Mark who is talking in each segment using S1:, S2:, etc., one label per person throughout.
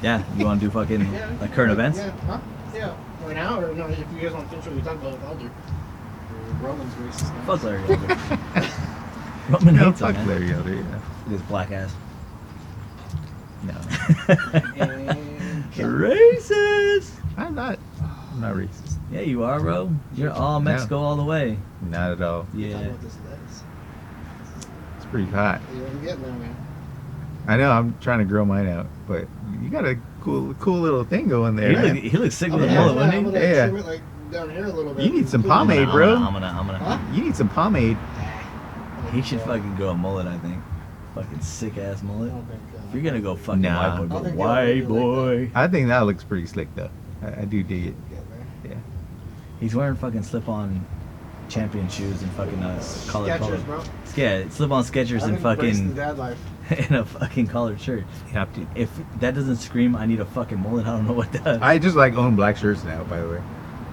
S1: Yeah, you want to do fucking like current events?
S2: Yeah, huh? Yeah. Right now, or no? If you guys want to finish what we talk about, I'll do. Roman's racist. Now.
S1: Fuck Larry Elder. Roman
S3: No,
S1: hates
S3: fuck
S1: him, man.
S3: Larry Elder, yeah.
S1: This black ass.
S3: No.
S2: And
S1: Racist.
S3: I'm not racist.
S1: Yeah, you are, bro. You're all Mexico all the way.
S3: Not at all.
S2: talk
S1: Yeah.
S2: about this lettuce.
S3: It's pretty hot.
S2: Yeah, I'm getting there, man.
S3: I know, I'm trying to grow mine out, but you got a cool little thing going there, man.
S1: He looks sick
S2: I'm
S1: with a
S2: gonna,
S1: mullet,
S2: I'm
S1: wouldn't
S2: gonna
S3: Yeah.
S2: trim it like down here a little bit.
S3: You need some
S2: Put-
S3: pomade,
S1: he?
S3: bro.
S1: I'm gonna.
S2: Huh?
S3: You need some pomade.
S1: He should fucking go a mullet, I think. Fucking sick ass
S2: I
S1: mullet.
S2: don't think,
S1: If you're gonna go fucking
S3: Nah.
S1: white boy,
S2: I
S1: go
S2: think
S1: white
S2: he'll really
S1: boy.
S3: I think that looks pretty slick, though. I do dig it.
S2: Get there.
S3: Yeah.
S1: He's wearing fucking slip-on champion shoes and fucking collared collar.
S2: Skechers, bro.
S1: Yeah, slip-on Skechers and
S2: I've embraced the
S1: fucking
S2: dad life.
S1: in a fucking collared shirt.
S3: You have to.
S1: If that doesn't scream, I need a fucking mullet. I don't know what does.
S3: I just like own black shirts now, by the way.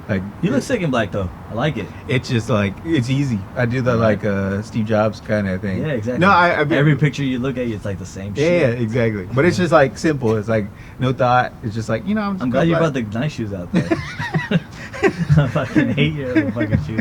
S3: Like
S1: You look sick in black though. I like it.
S3: It's just like it's easy. I do the like Steve Jobs kind of thing.
S1: Yeah, exactly.
S3: No,
S1: every picture you look at, it's like the same
S3: yeah,
S1: shit.
S3: exactly. But it's just like simple. It's like no thought. It's just like I'm.
S1: I'm glad you brought the nice shoes out there. I fucking hate your other fucking shoes.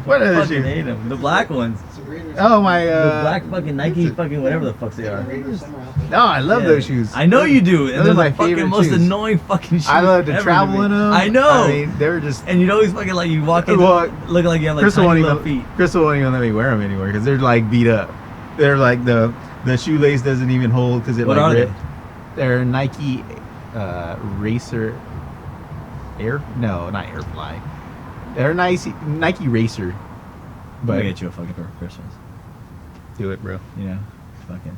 S3: What
S1: I
S3: other
S1: fucking
S3: shoes?
S1: hate them. The black ones.
S2: Some Raiders.
S3: Oh my.
S1: The black fucking Nike fucking whatever the fuck they are.
S2: Raiders summer outfit.
S3: No, I love
S1: Yeah.
S3: those shoes.
S1: I know you do. And
S3: Those
S1: they're
S3: are my
S1: the fucking
S3: favorite
S1: most
S3: shoes.
S1: annoying fucking shoes.
S3: I love to
S1: ever
S3: travel
S1: me.
S3: in them.
S1: I know.
S3: I mean, they were just.
S1: And you'd always fucking like you walk in,
S3: Well,
S1: looking like you have like
S3: Crystal won't
S1: tiny little
S3: even.
S1: feet.
S3: Crystal won't even let me wear them anymore because they're like beat up. They're like the shoelace doesn't even hold because it
S1: What
S3: like
S1: are they?
S3: ripped. They're Nike Racer Air. No, not Airfly. They're Nike Racer.
S1: I'm gonna
S3: But
S1: get you a fucking pair for Christmas.
S3: do it, bro.
S1: You know, fucking,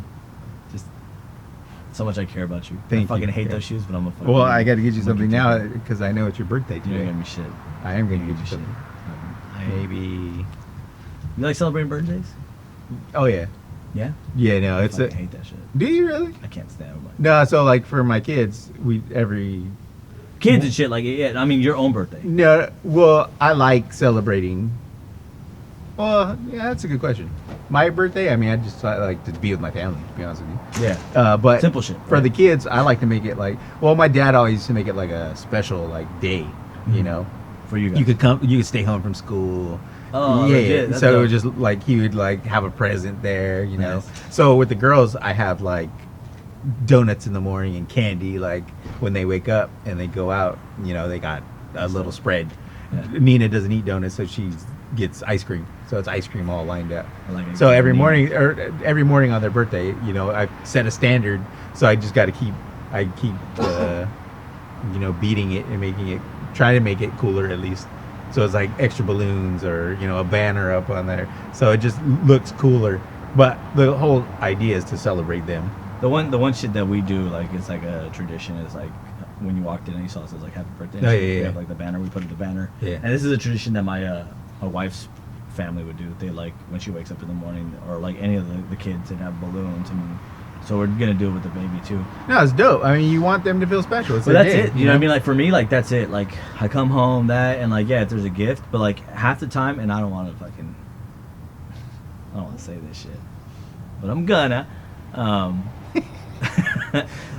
S1: just so much I care about you.
S3: Thank
S1: I fucking
S3: you.
S1: hate
S3: Yeah.
S1: those shoes, but I'm a fucking.
S3: Well, I got to get you
S1: I'm
S3: something
S1: gonna
S3: now because I know it's your birthday
S1: You don't
S3: today.
S1: get me shit.
S3: I am going to
S1: You
S3: get you
S1: shit.
S3: something.
S1: I-
S3: Maybe.
S1: You like celebrating birthdays?
S3: Oh yeah.
S1: Yeah.
S3: Yeah. No,
S1: I
S3: it's
S1: fucking
S3: a.
S1: hate that shit.
S3: Do you really?
S1: I can't stand it.
S3: No. So like for my kids, every.
S1: Kids and shit, like yeah. I mean, your own birthday.
S3: No. Well, I like celebrating. Well, yeah, that's a good question. My birthday, I mean, I just like to be with my family. To be honest with you.
S1: Yeah.
S3: But
S1: Simple shit.
S3: for
S1: right?
S3: the kids, I like to make it like. Well, my dad always used to make it like a special like day. You
S1: Mhm.
S3: know,
S1: For you guys.
S3: you could come, you could stay home from school.
S1: Oh,
S3: yeah.
S1: legit, that's
S3: So it
S1: dope.
S3: was just like he would like have a present there. You know.
S1: Nice.
S3: So with the girls, I have like donuts in the morning and candy like when they wake up and they go out. You know, they got a little spread.
S1: Yeah.
S3: Nina doesn't eat donuts, so she gets ice cream. So it's ice cream all lined up.
S1: I like it.
S3: So every
S1: Nina.
S3: morning on their birthday, you know, I set a standard. So I just got to keep you know, beating it and making it, try to make it cooler at least. So it's like extra balloons or, you know, a banner up on there. So it just looks cooler. But the whole idea is to celebrate them.
S1: The one shit that we do, like it's like a tradition, is like when you walked in and you saw it says like happy birthday. and
S3: Oh,
S1: shit,
S3: yeah,
S1: we
S3: yeah.
S1: have like the banner, we put up the banner.
S3: Yeah.
S1: And this is a tradition that my wife's family would do. They like when she wakes up in the morning, or like any of the kids, they'd have balloons, and so we're gonna do it with the baby too.
S3: No, it's dope. I mean, you want them to feel special. It's
S1: But
S3: their
S1: that's
S3: day,
S1: it. You know what I mean? Like for me, like that's it. Like I come home and like yeah, if there's a gift, but like half the time, and I don't want to say this shit, but I'm gonna.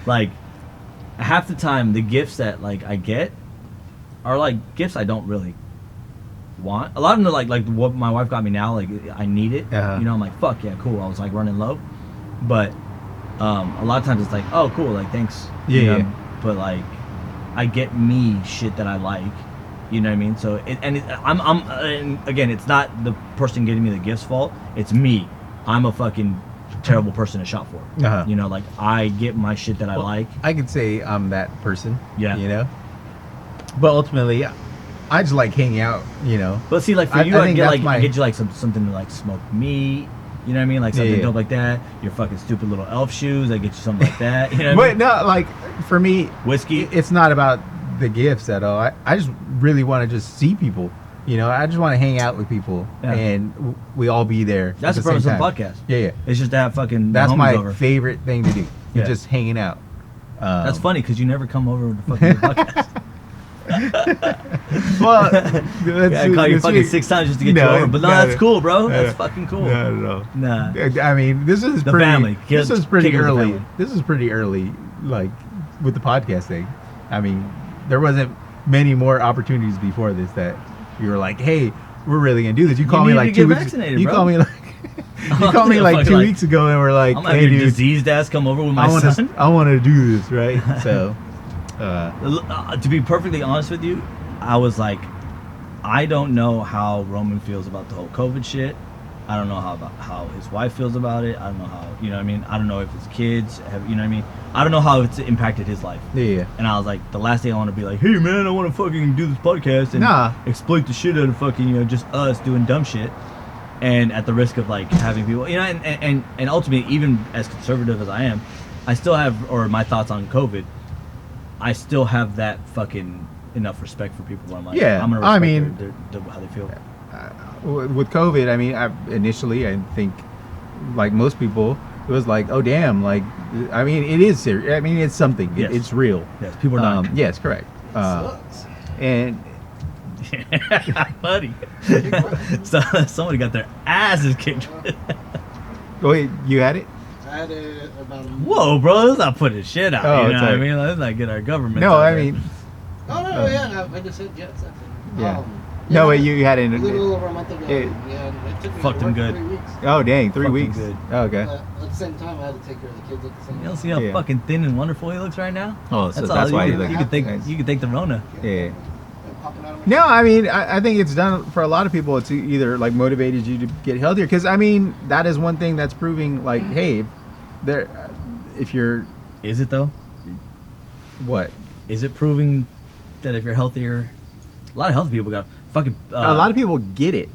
S1: Like half the time, the gifts that like I get are like gifts I don't really want. A lot of them are like what my wife got me now. Like I need it.
S3: Uh-huh.
S1: You know, I'm like fuck yeah, cool. I was like running low, but a lot of times it's like oh cool, like thanks.
S3: Yeah,
S1: you know?
S3: yeah.
S1: But like I get me shit that I like. You know what I mean? So and again, it's not the person getting me the gift's fault. It's me. I'm a fucking terrible person to shop for.
S3: Uh-huh.
S1: You know, like I get my shit that I like.
S3: I could say I'm that person.
S1: Yeah.
S3: You know? But ultimately, I just like hanging out, you know?
S1: But see, like for
S3: I
S1: you, I
S3: think
S1: get
S3: that's
S1: like
S3: my-
S1: I get you like something to like smoke meat. You know what I mean? Like something
S3: Yeah.
S1: dope like that. Your fucking stupid little elf shoes. I get you something like that. You know what I
S3: But
S1: mean?
S3: no, like, for me,
S1: Whiskey.
S3: it's not about the gifts at all. I just really want to just see people. You know, I just want to hang out with people,
S1: Yeah.
S3: and we all be there.
S1: That's
S3: at
S1: the
S3: the same
S1: purpose of the
S3: time.
S1: podcast.
S3: Yeah, yeah.
S1: It's just to have fucking
S3: That's
S1: homies
S3: my
S1: over.
S3: favorite thing to do.
S1: Yeah.
S3: Just hanging out.
S1: That's funny because you never come over to fucking podcast.
S3: Well,
S1: Yeah, I call you fucking 6 times just to get you over. But no, that's cool, bro. That's fucking cool.
S3: No.
S1: Nah.
S3: I mean, this is
S1: The
S3: pretty.
S1: family.
S3: This is pretty
S1: Kick it with the
S3: early.
S1: family.
S3: This is pretty early. like with the podcast thing. I mean, there wasn't many more opportunities before this that you were like, hey, we're really gonna do this. You called me
S1: needed
S3: like
S1: to get
S3: 2 weeks.
S1: vaccinated,
S3: You
S1: bro.
S3: called me like you called me like 2 weeks ago, and we're like,
S1: I'm gonna
S3: hey,
S1: have your
S3: dude,
S1: diseased ass come over with my son.
S3: I want to do this, right? So,
S1: To be perfectly honest with you, I was like, I don't know how Roman feels about the whole COVID shit. I don't know how his wife feels about it. I don't know how, you know what I mean? I don't know if his kids have, you know what I mean? I don't know how it's impacted his life.
S3: yeah.
S1: And I was like, the last thing I want to be like, hey man, I want to fucking do this podcast and exploit the shit out of fucking, you know, just us doing dumb shit. And at the risk of like having people, you know, and ultimately, even as conservative as I am, I still have, or my thoughts on COVID, I still have that fucking enough respect for people where I'm like,
S3: Yeah,
S1: I'm gonna
S3: I
S1: respect
S3: mean,
S1: how they feel.
S3: With COVID, I mean, initially, I think, like most people, it was like, oh damn, like, I mean, it is serious. I mean, it's something.
S1: Yes.
S3: It's real.
S1: Yes, people are dying.
S3: Yes, correct.
S2: Sucks.
S3: And
S1: Buddy. So somebody got their asses kicked.
S3: wait, you had it?
S2: I had it about.
S1: Whoa, bro, let's not put his shit out.
S3: Oh,
S1: You know
S3: it's
S1: what I
S3: like-
S1: mean? Let's not get our government.
S3: No,
S1: out
S3: I
S1: there.
S3: mean,
S2: Oh no, yeah, I just said yes.
S3: Yeah. No, wait, you had it.
S2: A little over a month ago.
S3: it-
S2: Yeah, it took me
S1: Fucked
S2: to
S1: him
S2: work for
S1: good.
S2: 3 weeks.
S3: Oh dang, 3
S1: Fucking
S3: weeks.
S1: good.
S3: Oh, okay.
S2: But at the same time, I had to take care of the kids at the same
S1: You
S2: time.
S1: don't see how
S3: Yeah.
S1: fucking thin and wonderful he looks right now?
S3: Oh, so
S1: all.
S3: that's why
S1: you
S3: he
S1: could,
S3: looks.
S1: you could think
S3: nice.
S1: you could think the Rona.
S3: Yeah.
S2: They're popping out of my
S3: No, I mean, I think it's done for a lot of people. It's either like motivated you to get healthier, because I mean, that is one thing that's proving like, hey, there, if you're
S1: Is it though?
S3: what
S1: Is it proving that if you're healthier, a lot of healthy people got fucking.
S3: a lot of people get it,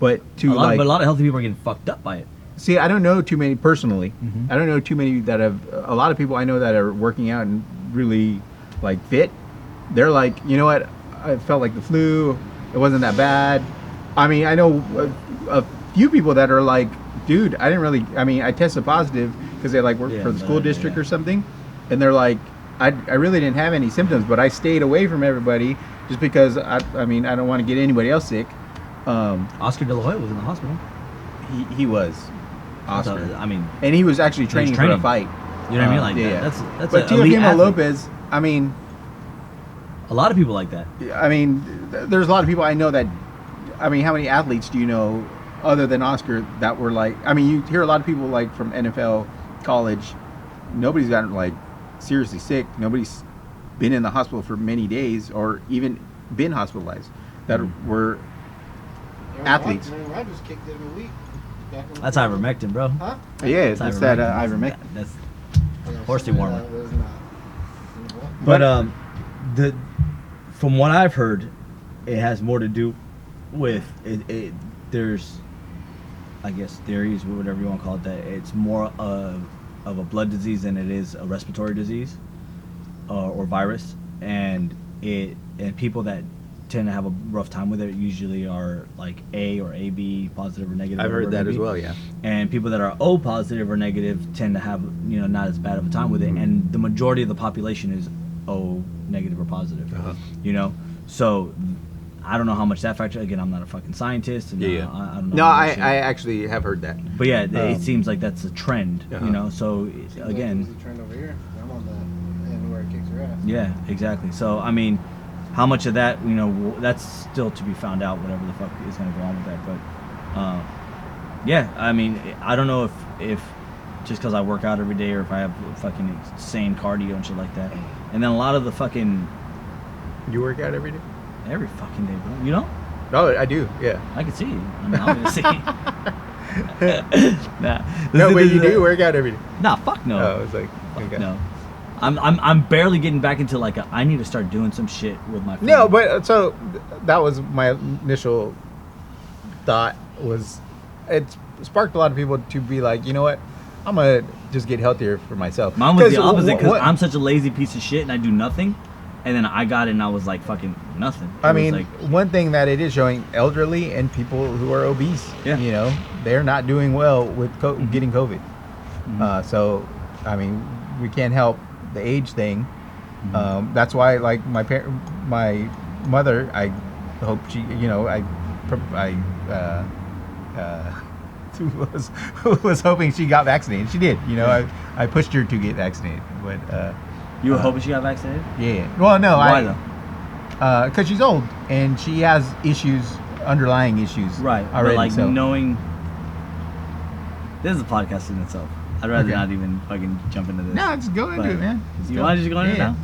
S3: but to like,
S1: but a lot of healthy people are getting fucked up by it.
S3: see, I don't know too many personally.
S1: Mhm.
S3: I don't know too many that have. A lot of people I know that are working out and really like fit. They're like, you know what? I felt like the flu. It wasn't that bad. I mean, I know a few people that are like, dude, I didn't really. I mean, I tested positive because they like work
S1: Yeah,
S3: for the
S1: but,
S3: school district
S1: yeah.
S3: or something, and they're like, I really didn't have any symptoms, but I stayed away from everybody just because I mean, I don't want to get anybody else sick.
S1: Oscar De La Hoya was in the hospital.
S3: He was Oscar.
S1: So, I mean,
S3: And he was actually training, for a
S1: training.
S3: fight.
S1: you know what I mean? Like
S3: yeah.
S1: that's
S3: But
S1: an elite
S3: Teofimo
S1: athlete.
S3: Lopez, I mean,
S1: A lot of people like that.
S3: there's a lot of people I know that. I mean, how many athletes do you know other than Oscar that were like? I mean, you hear a lot of people like from NFL, college. Nobody's gotten like seriously sick. Nobody's been in the hospital for many days or even been hospitalized that were
S2: Aaron
S3: athletes.
S2: Aaron Rodgers kicked it in a week. Back in the
S1: That's
S2: day.
S1: ivermectin, bro.
S2: Huh?
S3: Yeah, it's that
S1: ivermectin.
S3: ivermectin.
S1: That's
S2: Yeah,
S1: Horsey
S2: something
S1: warmer.
S2: that was not-
S1: But the from what I've heard, it has more to do with it. There's, I guess, theories, whatever you want to call it, that it's more of a blood disease than it is a respiratory disease or virus, and people that tend to have a rough time with it usually are like A or AB positive or negative.
S3: I've heard
S1: whatever
S3: that
S1: it
S3: as
S1: may be.
S3: well. Yeah.
S1: And people that are O positive or negative tend to have, you know, not as bad of a time with it.
S3: Mhm.
S1: And the majority of the population is O negative or positive.
S3: Uh-huh.
S1: You know, so I don't know how much that factor. Again, I'm not a fucking scientist. And
S3: Yeah.
S1: I don't know.
S3: No,
S1: how
S3: I
S1: much it-
S3: actually have heard that.
S1: But yeah, it
S3: Um,
S1: seems like that's a trend.
S3: Uh-huh.
S1: You know, so
S2: Seems like
S1: again,
S2: there's a trend over here. I'm on the end where it kicks her ass.
S1: yeah, exactly. So I mean, how much of that, you know, that's still to be found out. Whatever the fuck is going to go on with that, but yeah, I mean, I don't know if just because I work out every day or if I have fucking insane cardio and shit like that, and then a lot of the fucking
S3: You work out every day?
S1: every fucking day, bro. You know,
S3: Oh, I do. Yeah.
S1: I can see you. I mean, obviously. Nah.
S3: No,
S1: This
S3: wait,
S1: is
S3: you
S1: a-
S3: do work out every day?
S1: Nah, fuck no.
S3: Oh, it's like
S1: Fuck
S3: okay.
S1: no. I'm barely getting back into like I need to start doing some shit with my.
S3: No,
S1: family.
S3: but so that was my initial thought. Was it sparked a lot of people to be like, you know what, I'm gonna just get healthier for myself.
S1: Mine was the
S3: 'Cause
S1: opposite because
S3: what-
S1: I'm such a lazy piece of shit and I do nothing, and then I got it and I was like fucking nothing. It
S3: I
S1: was
S3: mean,
S1: like,
S3: one thing that it is showing elderly and people who are obese,
S1: Yeah.
S3: you know, they're not doing well with getting COVID.
S1: Mhm.
S3: So, I mean, we can't help the age thing.
S1: Mhm.
S3: That's why, like my mother, I hope she, you know, was hoping she got vaccinated. She did. You know, I pushed her to get vaccinated, but
S1: You were hoping she got vaccinated?
S3: yeah. Well, no,
S1: Why though?
S3: because she's old and she has underlying issues.
S1: Right.
S3: Already,
S1: but like
S3: so.
S1: knowing. This is a podcast in itself. I'd rather
S3: Okay.
S1: not even fucking jump into this.
S3: No, just go into
S1: But
S3: it, man.
S1: You want to just go into it
S3: Yeah.
S1: now?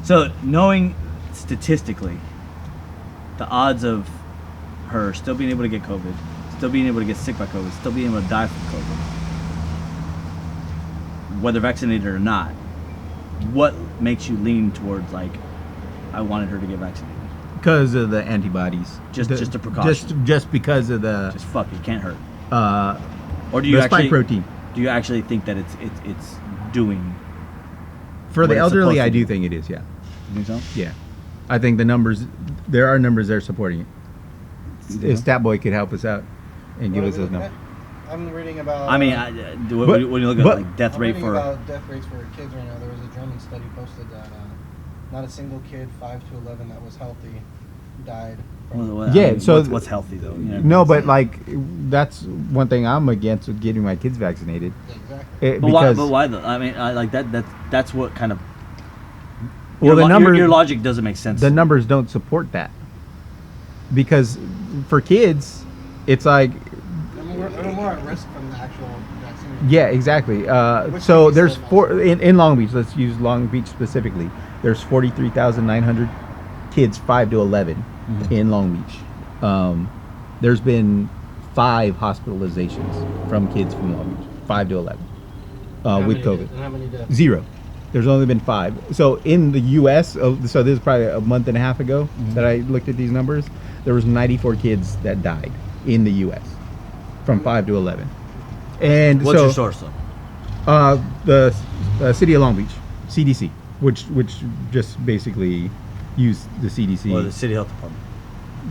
S1: So, knowing statistically the odds of her still being able to get COVID, still being able to get sick by COVID, still being able to die from COVID, whether vaccinated or not, what makes you lean towards, like, I wanted her to get vaccinated?
S3: Because of the antibodies.
S1: Just a precaution.
S3: Just because of the
S1: Just fuck it, can't hurt. Or do
S3: the
S1: you
S3: spike
S1: actually
S3: protein.
S1: do you actually think that it's doing?
S3: For the
S1: what it's
S3: elderly,
S1: supposed to
S3: I do
S1: do?
S3: think it is. Yeah,
S1: You think so?
S3: yeah. I think the numbers. There are numbers there supporting it. If Statboy could help us out and give
S2: What
S3: us
S2: are we
S3: those
S2: looking
S3: numbers.
S2: at? I'm reading about.
S1: I mean, when you look at
S3: but-
S1: like death
S2: I'm
S1: rate
S2: reading
S1: for
S2: about death rates for kids right now. There was a German study posted that not a single kid 5 to 11 that was healthy died.
S3: Yeah, so
S1: what's healthy though? You know?
S3: No, but like that's one thing I'm against with getting my kids vaccinated.
S2: Exactly.
S1: But why though? I mean, I like that. That's what kind of.
S3: Well, the numbers.
S1: Your logic doesn't make sense.
S3: The numbers don't support that because for kids, it's like
S2: I mean, we're more at risk from the actual vaccine.
S3: yeah, exactly.
S2: Which
S3: So
S2: can be
S3: there's
S2: said
S3: in Long Beach. Let's use Long Beach specifically. There's 43,900 kids 5 to 11 in Long Beach. There's been 5 hospitalizations from kids from Long Beach, 5 to 11, with COVID.
S2: And how many deaths?
S3: 0. There's only been 5. So in the U.S., so this is probably a month and a half ago that I looked at these numbers. There was 94 kids that died in the U.S. from 5 to 11. And
S1: What's
S3: so,
S1: your source though?
S3: the city of Long Beach, CDC, which just basically used the CDC.
S1: Or the city health department?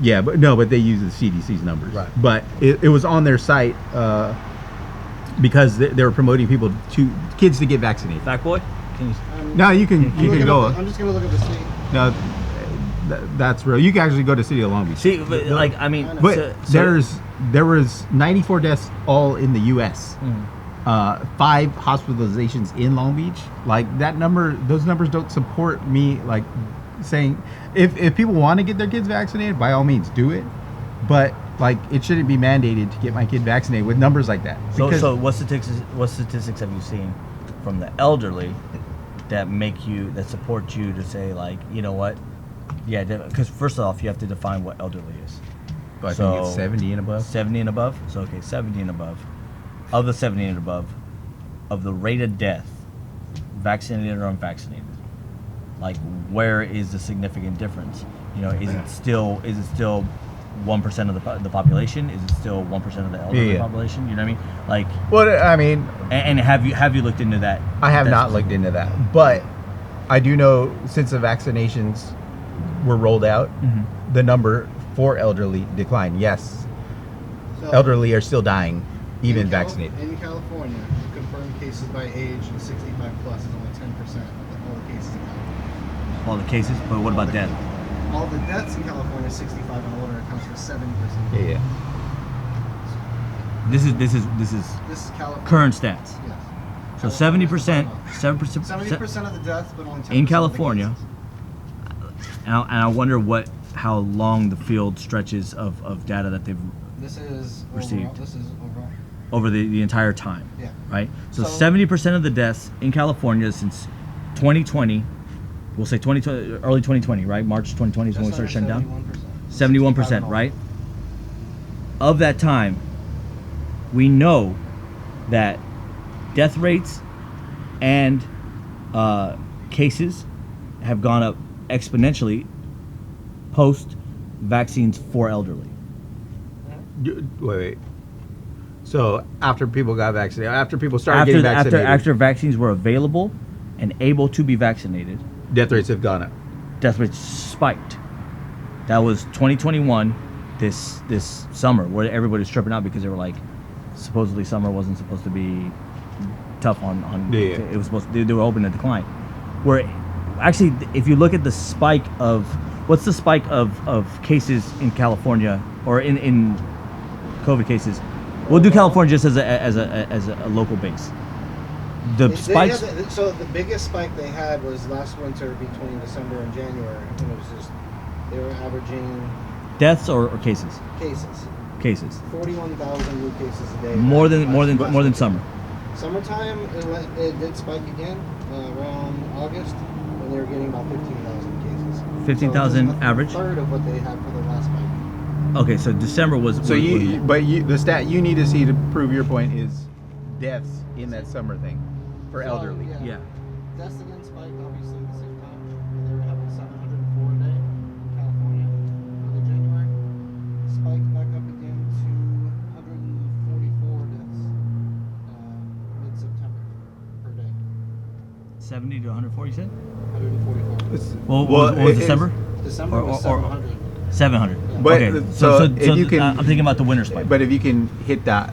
S3: Yeah, but they use the CDC's numbers.
S1: Right.
S3: But it was on their site because they were promoting kids to get vaccinated.
S1: Fat boy? Can you?
S3: No, you can go.
S2: I'm just gonna look at the state.
S3: No, that's real. You can actually go to City of Long Beach.
S1: See, but like I mean,
S3: But there was 94 deaths all in the U.S. 5 hospitalizations in Long Beach. Like those numbers don't support me. Like saying if people want to get their kids vaccinated, by all means do it. But like it shouldn't be mandated to get my kid vaccinated with numbers like that.
S1: So what statistics have you seen from the elderly that support you to say, like, you know what? Yeah, because first off, you have to define what elderly is.
S3: I think it's 70 and above.
S1: 70 and above? So, okay, 70 and above. Of the 70 and above, of the rate of death, vaccinated or unvaccinated, like, where is the significant difference? You know, is it still 1% of the population? Is it still 1% of the elderly population? You know what I mean? Like,
S3: Well, I mean,
S1: and have you looked into that?
S3: I have not looked into that, but I do know since the vaccinations were rolled out, the number for elderly declined. Yes,
S2: So,
S3: elderly are still dying, even
S2: in
S3: vaccinated.
S2: In California, confirmed cases by age and 65 plus is only 10% of all the cases in California.
S1: All the cases, but what about death?
S2: All the deaths in California, 65 and older, accounts for 70%.
S3: Yeah.
S1: This is
S2: This is California.
S1: current stats.
S2: Yes.
S1: So 70%,
S2: 70% of the deaths, but only 10%
S1: in
S2: of the
S1: California.
S2: cases.
S1: And I wonder how long the field stretches of data that they've
S2: This is
S1: Received.
S2: overall. This is overall.
S1: over the entire time,
S2: Yeah.
S1: right? So
S2: So-
S1: 70% of the deaths in California since 2020, we'll say early 2020, right? March 2020 is when we
S2: Just
S1: started
S2: under
S1: shutting down.
S2: 71%.
S1: 71%, right? Of that time, we know that death rates and cases have gone up exponentially post vaccines for elderly.
S3: Wait. So after people got vaccinated, after people started getting vaccinated,
S1: After vaccines were available and able to be vaccinated,
S3: death rates have gone up.
S1: death rates spiked. That was 2021, this summer, where everybody was tripping out because they were like, supposedly summer wasn't supposed to be tough on
S3: Yeah.
S1: it was supposed to, they were hoping to decline. Where actually, if you look at the spike of what's the spike of cases in California or in COVID cases We'll do California just as a local base. The spikes.
S2: So the biggest spike they had was last winter between December and January, and it was just they were averaging
S1: Deaths or cases?
S2: cases.
S1: Cases.
S2: 41,000 new cases a day.
S1: More than summer.
S2: Summertime, it did spike again around August, when they were getting about 15,000 cases.
S1: 15,000
S2: so
S1: average?
S2: Third of what they had for the last spike.
S1: Okay, so December was.
S3: So the stat you need to see to prove your point is deaths in that summer thing for elderly.
S1: Yeah.
S2: Deaths didn't spike obviously at the same time. They were having 704 a day in California for the January. Spiked back up again to 144 deaths mid-September per day.
S1: 70 to 140, you said?
S2: 144.
S1: Well, what was December?
S2: December was 700.
S1: 700.
S2: Yeah.
S3: But
S1: Okay,
S3: so if you can,
S1: I'm thinking about the winter spike.
S3: But if you can hit that,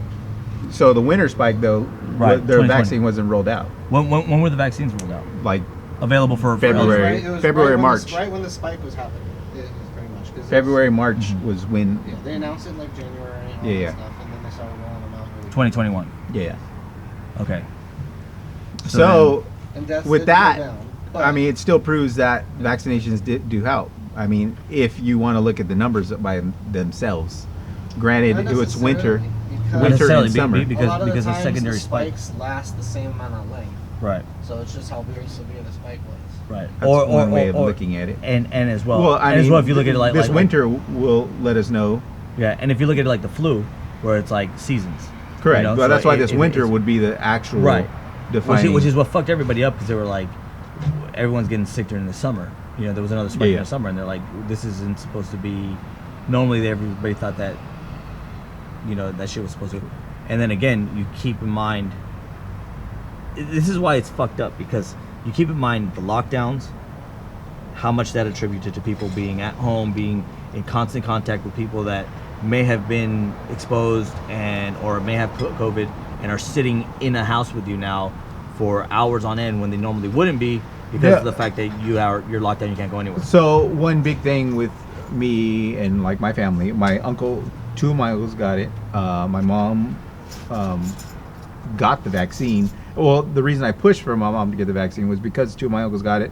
S3: so the winter spike though,
S1: Right,
S3: their
S1: 2020.
S3: vaccine wasn't rolled out.
S1: When were the vaccines rolled out?
S3: Like
S1: Available for
S3: February.
S2: It was
S3: February,
S2: when
S3: March.
S2: right when the spike was happening. It was pretty much. 'Cause
S3: February, March was when.
S2: Yeah, they announced it in like January and all
S3: Yeah,
S2: that stuff, and then they started rolling them out. Really
S1: 2021.
S3: Yeah.
S1: Okay.
S3: So
S2: and deaths
S3: with
S2: did go
S3: that,
S2: down,
S3: I mean, it still proves that vaccinations do help. I mean, if you want to look at the numbers by themselves, granted,
S2: Not
S3: it's winter,
S2: necessarily, because
S1: Not
S3: winter
S1: necessarily,
S3: and summer.
S2: a lot
S1: because
S2: of the
S1: of
S2: times
S1: secondary
S2: the
S1: spikes.
S2: spikes last the same amount of length.
S1: Right.
S2: So it's just how very severe the spike was.
S1: Right.
S3: That's one way of looking at it.
S1: And as well.
S3: Well, I
S1: and
S3: mean,
S1: as well, if you look at it like
S3: this
S1: like,
S3: winter will let us know.
S1: Yeah, and if you look at it like the flu, where it's like seasons.
S3: Correct.
S1: You know,
S3: But
S1: so
S3: that's why
S1: it-
S3: this
S1: it-
S3: winter
S1: it's-
S3: would be the actual
S1: Right.
S3: defining.
S1: Which is what fucked everybody up because they were like, everyone's getting sick during the summer. You know, there was another spike
S3: Yeah.
S1: in the summer, and they're like, this isn't supposed to be. Normally, everybody thought that, you know, that shit was supposed to. And then again, you keep in mind. This is why it's fucked up because you keep in mind the lockdowns, how much that attributed to people being at home, being in constant contact with people that may have been exposed or may have COVID and are sitting in a house with you now for hours on end when they normally wouldn't be because
S3: Yeah.
S1: of the fact that you're locked down, you can't go anywhere.
S3: So one big thing with me and like my family, my uncle, two of my uncles got it. My mom got the vaccine. Well, the reason I pushed for my mom to get the vaccine was because two of my uncles got it.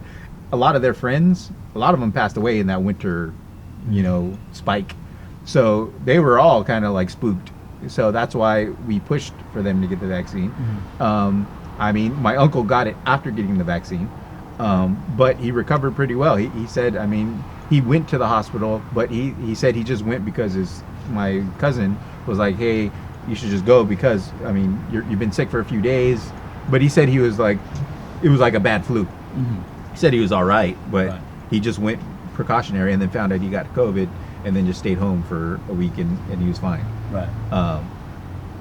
S3: A lot of their friends, a lot of them passed away in that winter, you know, spike. So they were all kind of like spooked. So that's why we pushed for them to get the vaccine. I mean, my uncle got it after getting the vaccine, but he recovered pretty well. He said, I mean, he went to the hospital, but he said he just went because my cousin was like, hey, you should just go because, I mean, you've been sick for a few days. But he said he was like, it was like a bad flu. He said he was all right, but he just went precautionary and then found out he got COVID and then just stayed home for a week and he was fine.
S1: Right.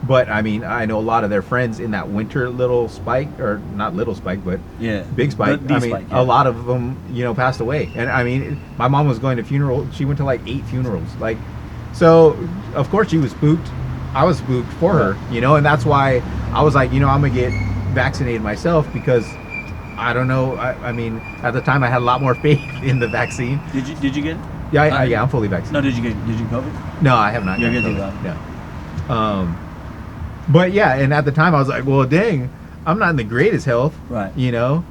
S3: But I mean, I know a lot of their friends in that winter little spike, or not little spike, but
S1: Yeah.
S3: big spike.
S1: The
S3: I mean,
S1: spike, yeah.
S3: a lot of them, you know, passed away. And I mean, my mom was going to funeral. She went to like 8 funerals. Like, so of course she was spooked. I was spooked for her, you know, and that's why I was like, you know, I'm gonna get vaccinated myself because I don't know. I mean, at the time I had a lot more faith in the vaccine.
S1: Did you get it?
S3: Yeah, yeah, I'm fully vaccinated.
S1: No, did you COVID?
S3: No, I have not.
S1: You're
S3: gotten
S1: good to
S3: COVID. No. But yeah, and at the time I was like, well, dang, I'm not in the greatest health.
S1: Right.
S3: You know,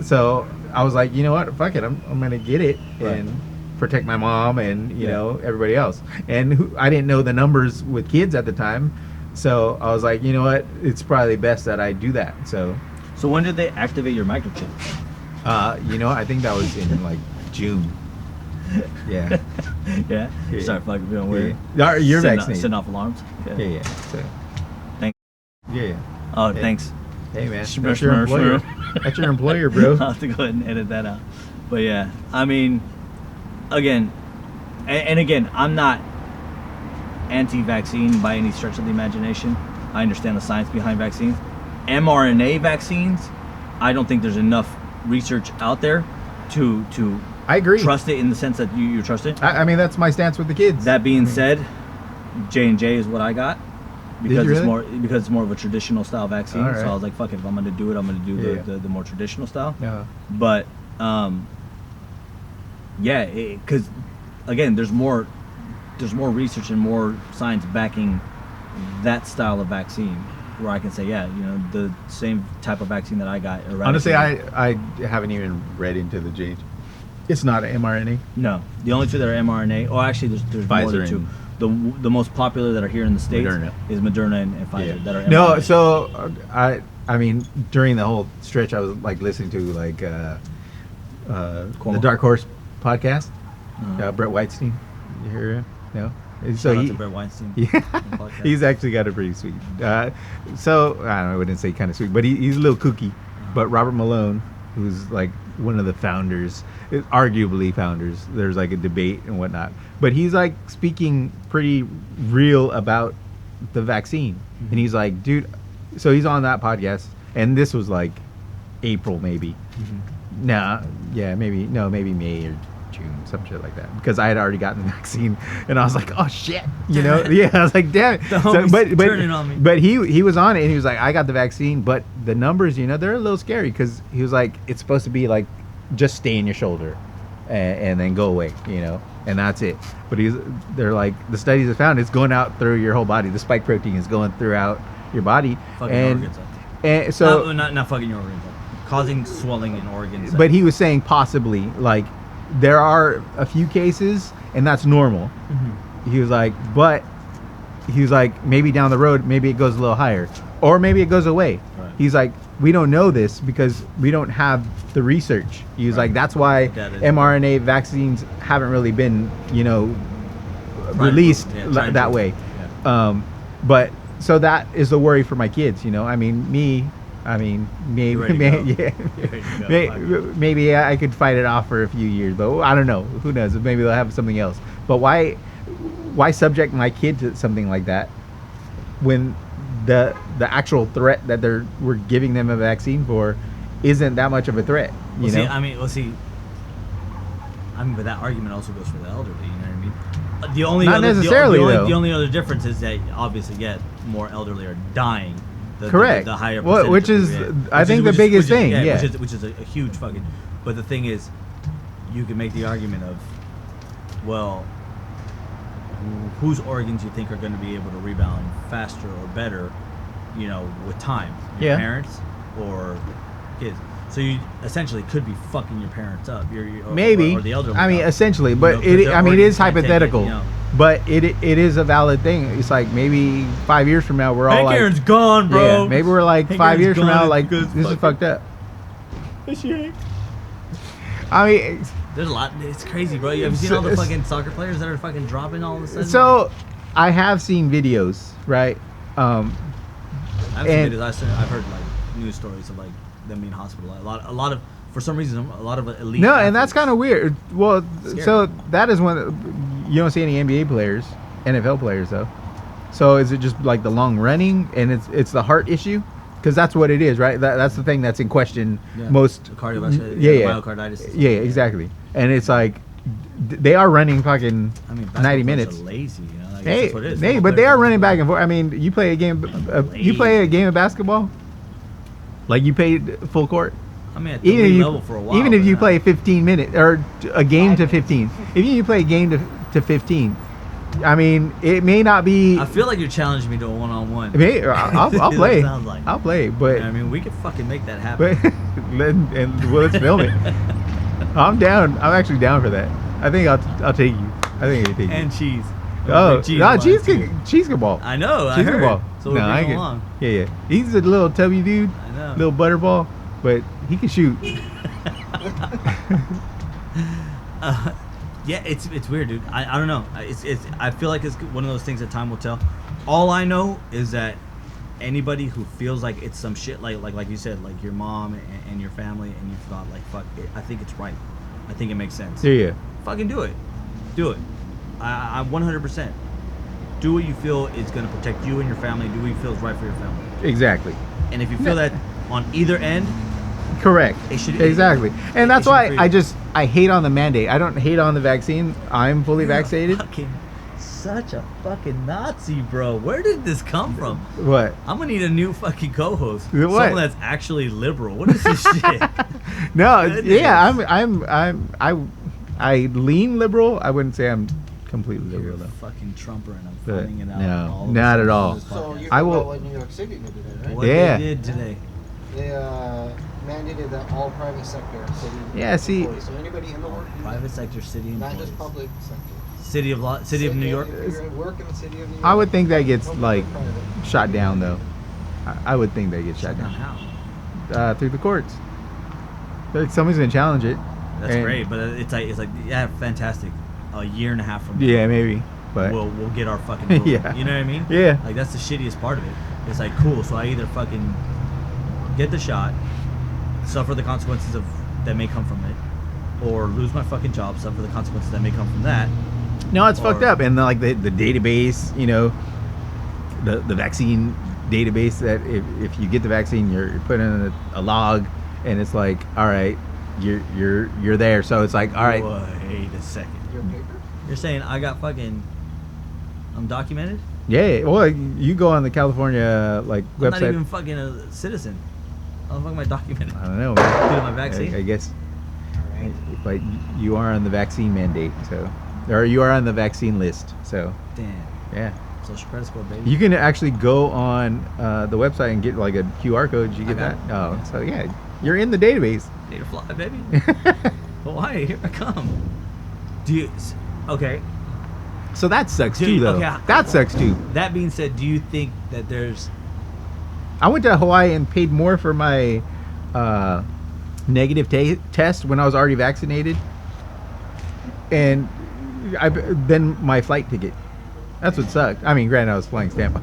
S3: so I was like, you know what, fuck it, I'm gonna get it and protect my mom and you know everybody else. And I didn't know the numbers with kids at the time, so I was like, you know what, it's probably best that I do that. So
S1: when did they activate your microchip?
S3: you know, I think that was in like June. Yeah.
S1: Yeah.
S3: Yeah.
S1: Start fucking feeling weird.
S3: Yeah. You're
S1: Setting
S3: vaccinated.
S1: Setting off alarms.
S3: Yeah. So.
S1: Thank-
S3: Yeah.
S1: Oh,
S3: Hey.
S1: thanks.
S3: Hey man,
S1: Shmur,
S3: that's your
S1: shmur,
S3: employer.
S1: shmur.
S3: That's your employer, bro.
S1: I'll have to go ahead and edit that out. But yeah, I mean, again, and again, I'm not anti-vaccine by any stretch of the imagination. I understand the science behind vaccines. mRNA vaccines, I don't think there's enough research out there to
S3: I agree.
S1: trust it in the sense that you trust it.
S3: I mean, that's my stance with the kids.
S1: That being said, J&J is what I got because
S3: you
S1: it's
S3: really?
S1: more of a traditional style vaccine.
S3: All
S1: So
S3: right.
S1: I was like, fuck it, if I'm gonna do it, I'm gonna do
S3: Yeah.
S1: the more traditional style.
S3: Yeah.
S1: But yeah, because again, there's more research and more science backing that style of vaccine, where I can say, yeah, you know, the same type of vaccine that I got.
S3: Honestly,
S1: eradicated-
S3: I haven't even read into the change. It's not an mRNA.
S1: No, the only two that are mRNA. Oh, actually, there's more
S3: Pfizer
S1: than two.
S3: and-
S1: The most popular that are here in the states
S3: Moderna.
S1: is Moderna and Pfizer that are
S3: No,
S1: mRNA.
S3: so I mean during the whole stretch I was like listening to like the
S1: Cuomo?
S3: Dark Horse podcast.
S1: Uh-huh.
S3: Brett Whitestein. You hear him? No.
S1: Shout out to Brett Weinstein.
S3: Yeah,
S1: podcast.
S3: he's actually got a pretty sweet. So I don't know, I wouldn't say kind of sweet, but he's a little kooky. But Robert Malone, who's like one of the founders, arguably founders. There's like a debate and whatnot, but he's like speaking pretty real about the vaccine, and he's like, dude. So he's on that podcast, and this was like April maybe. Nah, yeah, maybe May or June, some shit like that. Because I had already gotten the vaccine, and I was like, oh shit, you know? Yeah, I was like, damn it.
S1: The homie's turning on me.
S3: But he was on it, and he was like, I got the vaccine, but the numbers, you know, they're a little scary because he was like, it's supposed to be like just stay in your shoulder, and then go away, you know, and that's it. But they're like, the studies have found it's going out through your whole body. The spike protein is going throughout your body,
S1: Fucking
S3: and
S1: organs up.
S3: and so.
S1: not fucking your organs up. Causing swelling in organs.
S3: But he was saying possibly, like, there are a few cases, and that's normal.
S1: Mm-hmm.
S3: He was like, but he was like, maybe down the road, maybe it goes a little higher, or maybe it goes away.
S1: Right.
S3: He's like, we don't know this because we don't have the research. He was like, that's why
S1: That is-
S3: mRNA vaccines haven't really been, you know,
S1: Tried
S3: released
S1: to- yeah, tried
S3: that
S1: to.
S3: way.
S1: Yeah.
S3: But so that is the worry for my kids, you know. I mean, maybe,
S1: You're ready to go.
S3: yeah,
S1: You're ready to go.
S3: maybe I could fight it off for a few years, but I don't know. Who knows? Maybe they'll have something else. But why subject my kid to something like that when the actual threat that we're giving them a vaccine for isn't that much of a threat? You
S1: Well,
S3: know?
S1: see, but that argument also goes for the elderly. You know what I mean? The only
S3: Not
S1: other,
S3: necessarily, though.
S1: the only other difference is that obviously, more elderly are dying.
S3: Correct.
S1: The higher
S3: Well,
S1: percentage
S3: which
S1: of
S3: is,
S1: people,
S3: I think, the biggest thing. Yeah.
S1: which is a huge fucking. But the thing is, you can make the argument of, well, whose organs you think are going to be able to rebound faster or better, you know, with time? Your
S3: Yeah.
S1: parents or kids? So you essentially could be fucking your parents up.
S3: Maybe.
S1: Or the elderly.
S3: I mean,
S1: up.
S3: essentially,
S1: You
S3: but
S1: know, 'cause
S3: it
S1: their
S3: is
S1: organs can't take it,
S3: hypothetical.
S1: you know.
S3: But it is a valid thing. It's like maybe 5 years from now we're all
S1: Hank
S3: like,
S1: Aaron's gone, bro.
S3: yeah, maybe we're like
S1: Hank
S3: 5
S1: Aaron's
S3: years from
S1: gone,
S3: now,
S1: it's
S3: like
S1: because
S3: this is
S1: fucking-
S3: fucked up.
S1: Is she Hank?
S3: I mean,
S1: There's a lot. It's crazy, bro. You have seen all the fucking soccer players that are fucking dropping all of a sudden?
S3: so I have seen videos, right?
S1: I've seen
S3: and-
S1: videos. I've heard like news stories of like them being hospitalized. A lot of for some reason a lot of elite.
S3: No, and that's
S1: athletes-
S3: kind of weird. Well,
S1: Scary.
S3: so that is one. You don't see any NBA players, NFL players though. So is it just like the long running and it's the heart issue? Because that's what it is, right? That's the thing that's in question
S1: Yeah.
S3: most.
S1: The cardiovascular,
S3: Yeah,
S1: myocarditis. and
S3: Yeah,
S1: stuff.
S3: exactly. And it's like they are running fucking
S1: I mean,
S3: 90
S1: basketball players
S3: minutes.
S1: Are lazy, you know. I guess
S3: Hey,
S1: that's what it is.
S3: hey,
S1: Football
S3: but they
S1: players
S3: are running back
S1: lazy.
S3: and forth. I mean, you play a game. You play a game of basketball. Like you played full court.
S1: I mean, at the
S3: Even if
S1: elite
S3: you
S1: level for a while.
S3: even if
S1: but,
S3: you play 15 minutes or a game to 15. If you play a game to 15, I mean, it may not be.
S1: I feel like you're challenging me to a one-on-one.
S3: I'll
S1: That's what it
S3: play.
S1: sounds like.
S3: I'll play, but
S1: I mean, we could fucking make that happen.
S3: let's film it. I'm down. I'm actually down for that. I think I'll take you. I think I'll take you.
S1: And cheese.
S3: Oh,
S1: Big cheese
S3: no,
S1: lines,
S3: cheese
S1: too.
S3: can ball.
S1: I know. I
S3: Cheese
S1: heard.
S3: can ball.
S1: So we're
S3: I
S1: getting
S3: get-
S1: along.
S3: Yeah. He's a little tubby dude,
S1: I know.
S3: little butterball, but he can shoot.
S1: Yeah, it's weird, dude. I don't know. It's I feel like it's one of those things that time will tell. All I know is that anybody who feels like it's some shit, like you said, like your mom and your family, and you thought like, fuck it, I think it's right. I think it makes sense.
S3: Yeah.
S1: Fucking do it. Do it. I 100%. Do what you feel is going to protect you and your family. Do what you feel is right for your family.
S3: Exactly.
S1: And if you feel that on either end,
S3: Correct.
S1: It should-
S3: exactly. And that's
S1: should
S3: why
S1: be free.
S3: I hate on the mandate. I don't hate on the vaccine. I'm fully
S1: you're
S3: vaccinated.
S1: such a fucking Nazi, bro. Where did this come from?
S3: What?
S1: I'm gonna need a new fucking co-host.
S3: What?
S1: Someone that's actually liberal. What is this shit?
S3: No,
S1: Goodness.
S3: yeah, I lean liberal. I wouldn't say I'm completely
S1: You're
S3: liberal
S1: a
S3: though.
S1: fucking Trumper, and I'm
S3: But
S1: finding it out.
S3: no,
S1: all of a
S3: not
S1: sudden
S3: at
S1: on
S3: all.
S1: this
S2: So
S1: podcast.
S2: you
S3: I
S2: heard
S3: will-
S2: about what New York City did today, right?
S1: What
S3: Yeah.
S1: they did today.
S2: They mandated that all private sector city
S3: Yeah, see-
S2: employees, so anybody in the work,
S1: Private sector, city
S2: not
S1: employees.
S2: just public sector.
S1: City of New York.
S2: If you're at work in the city of New York,
S3: I would think that gets
S2: public or
S3: like
S2: private.
S3: shot down though. I would think that gets
S1: Shut
S3: shot
S1: down
S3: down
S1: how?
S3: through the courts. Like somebody's gonna challenge it.
S1: That's
S3: And-
S1: great, but it's like yeah, fantastic. A year and a half from now,
S3: Yeah, maybe, but
S1: we'll get our fucking ruling.
S3: Yeah.
S1: You know what I mean?
S3: Yeah.
S1: Like that's the shittiest part of it. It's like cool, so I either fucking get the shot, suffer the consequences of that may come from it, or lose my fucking job, suffer the consequences that may come from that.
S3: no, it's
S1: Or-
S3: fucked up. And like the database, you know, the vaccine database that if you get the vaccine, you're put in a log, and it's like, all right, you're there. So it's like, all right,
S1: Wait a second.
S2: Your paper?
S1: You're saying I got fucking I'm documented?
S3: yeah. Well, you go on the California like
S1: I'm not
S3: website.
S1: even fucking a citizen. How the fuck am I documented?
S3: I don't know. Man.
S1: Due to my vaccine?
S3: I guess,
S2: All right.
S3: but you are on the vaccine mandate, so, or you are on the vaccine list. So
S1: Damn.
S3: yeah.
S1: Social credit score, baby.
S3: You can actually go on the website and get like a QR code. Did you
S1: I
S3: get
S1: got
S3: that?
S1: it.
S3: Oh, so yeah, you're in the database.
S1: Need to fly, baby. Hawaii, here I come. Do you? Okay.
S3: So that sucks
S1: Dude,
S3: too, though.
S1: okay,
S3: That sucks too.
S1: That being said, do you think that there's?
S3: I went to Hawaii and paid more for my negative test when I was already vaccinated, and then my flight ticket. That's what sucked. I mean, granted, I was flying standby,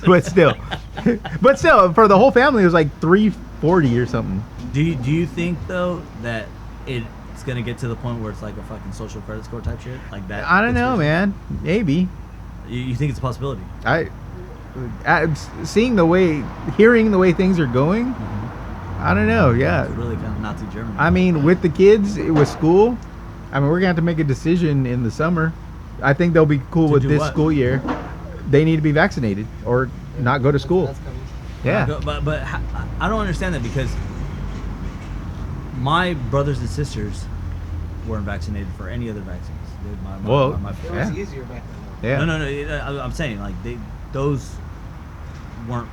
S3: but still, for the whole family, it was like $340 or something.
S1: Do you think though that it's gonna get to the point where it's like a fucking social credit score type shit like that?
S3: I don't know,
S1: conspiracy?
S3: man. Maybe.
S1: You think it's a possibility?
S3: Seeing the way, hearing the way things are going, I don't know. Yeah,
S1: It's really kind of Nazi Germany.
S3: I mean, with the kids, with school, I mean, we're gonna have to make a decision in the summer. I think they'll be cool
S1: To
S3: with
S1: do
S3: this
S1: what?
S3: school year. They need to be vaccinated or not go to school.
S2: That's coming.
S3: Yeah.
S1: But I don't understand that because my brothers and sisters weren't vaccinated for any other vaccines.
S3: Well,
S1: my
S2: It was
S3: Yeah.
S2: easier back then.
S3: Yeah.
S1: No. I'm saying like those are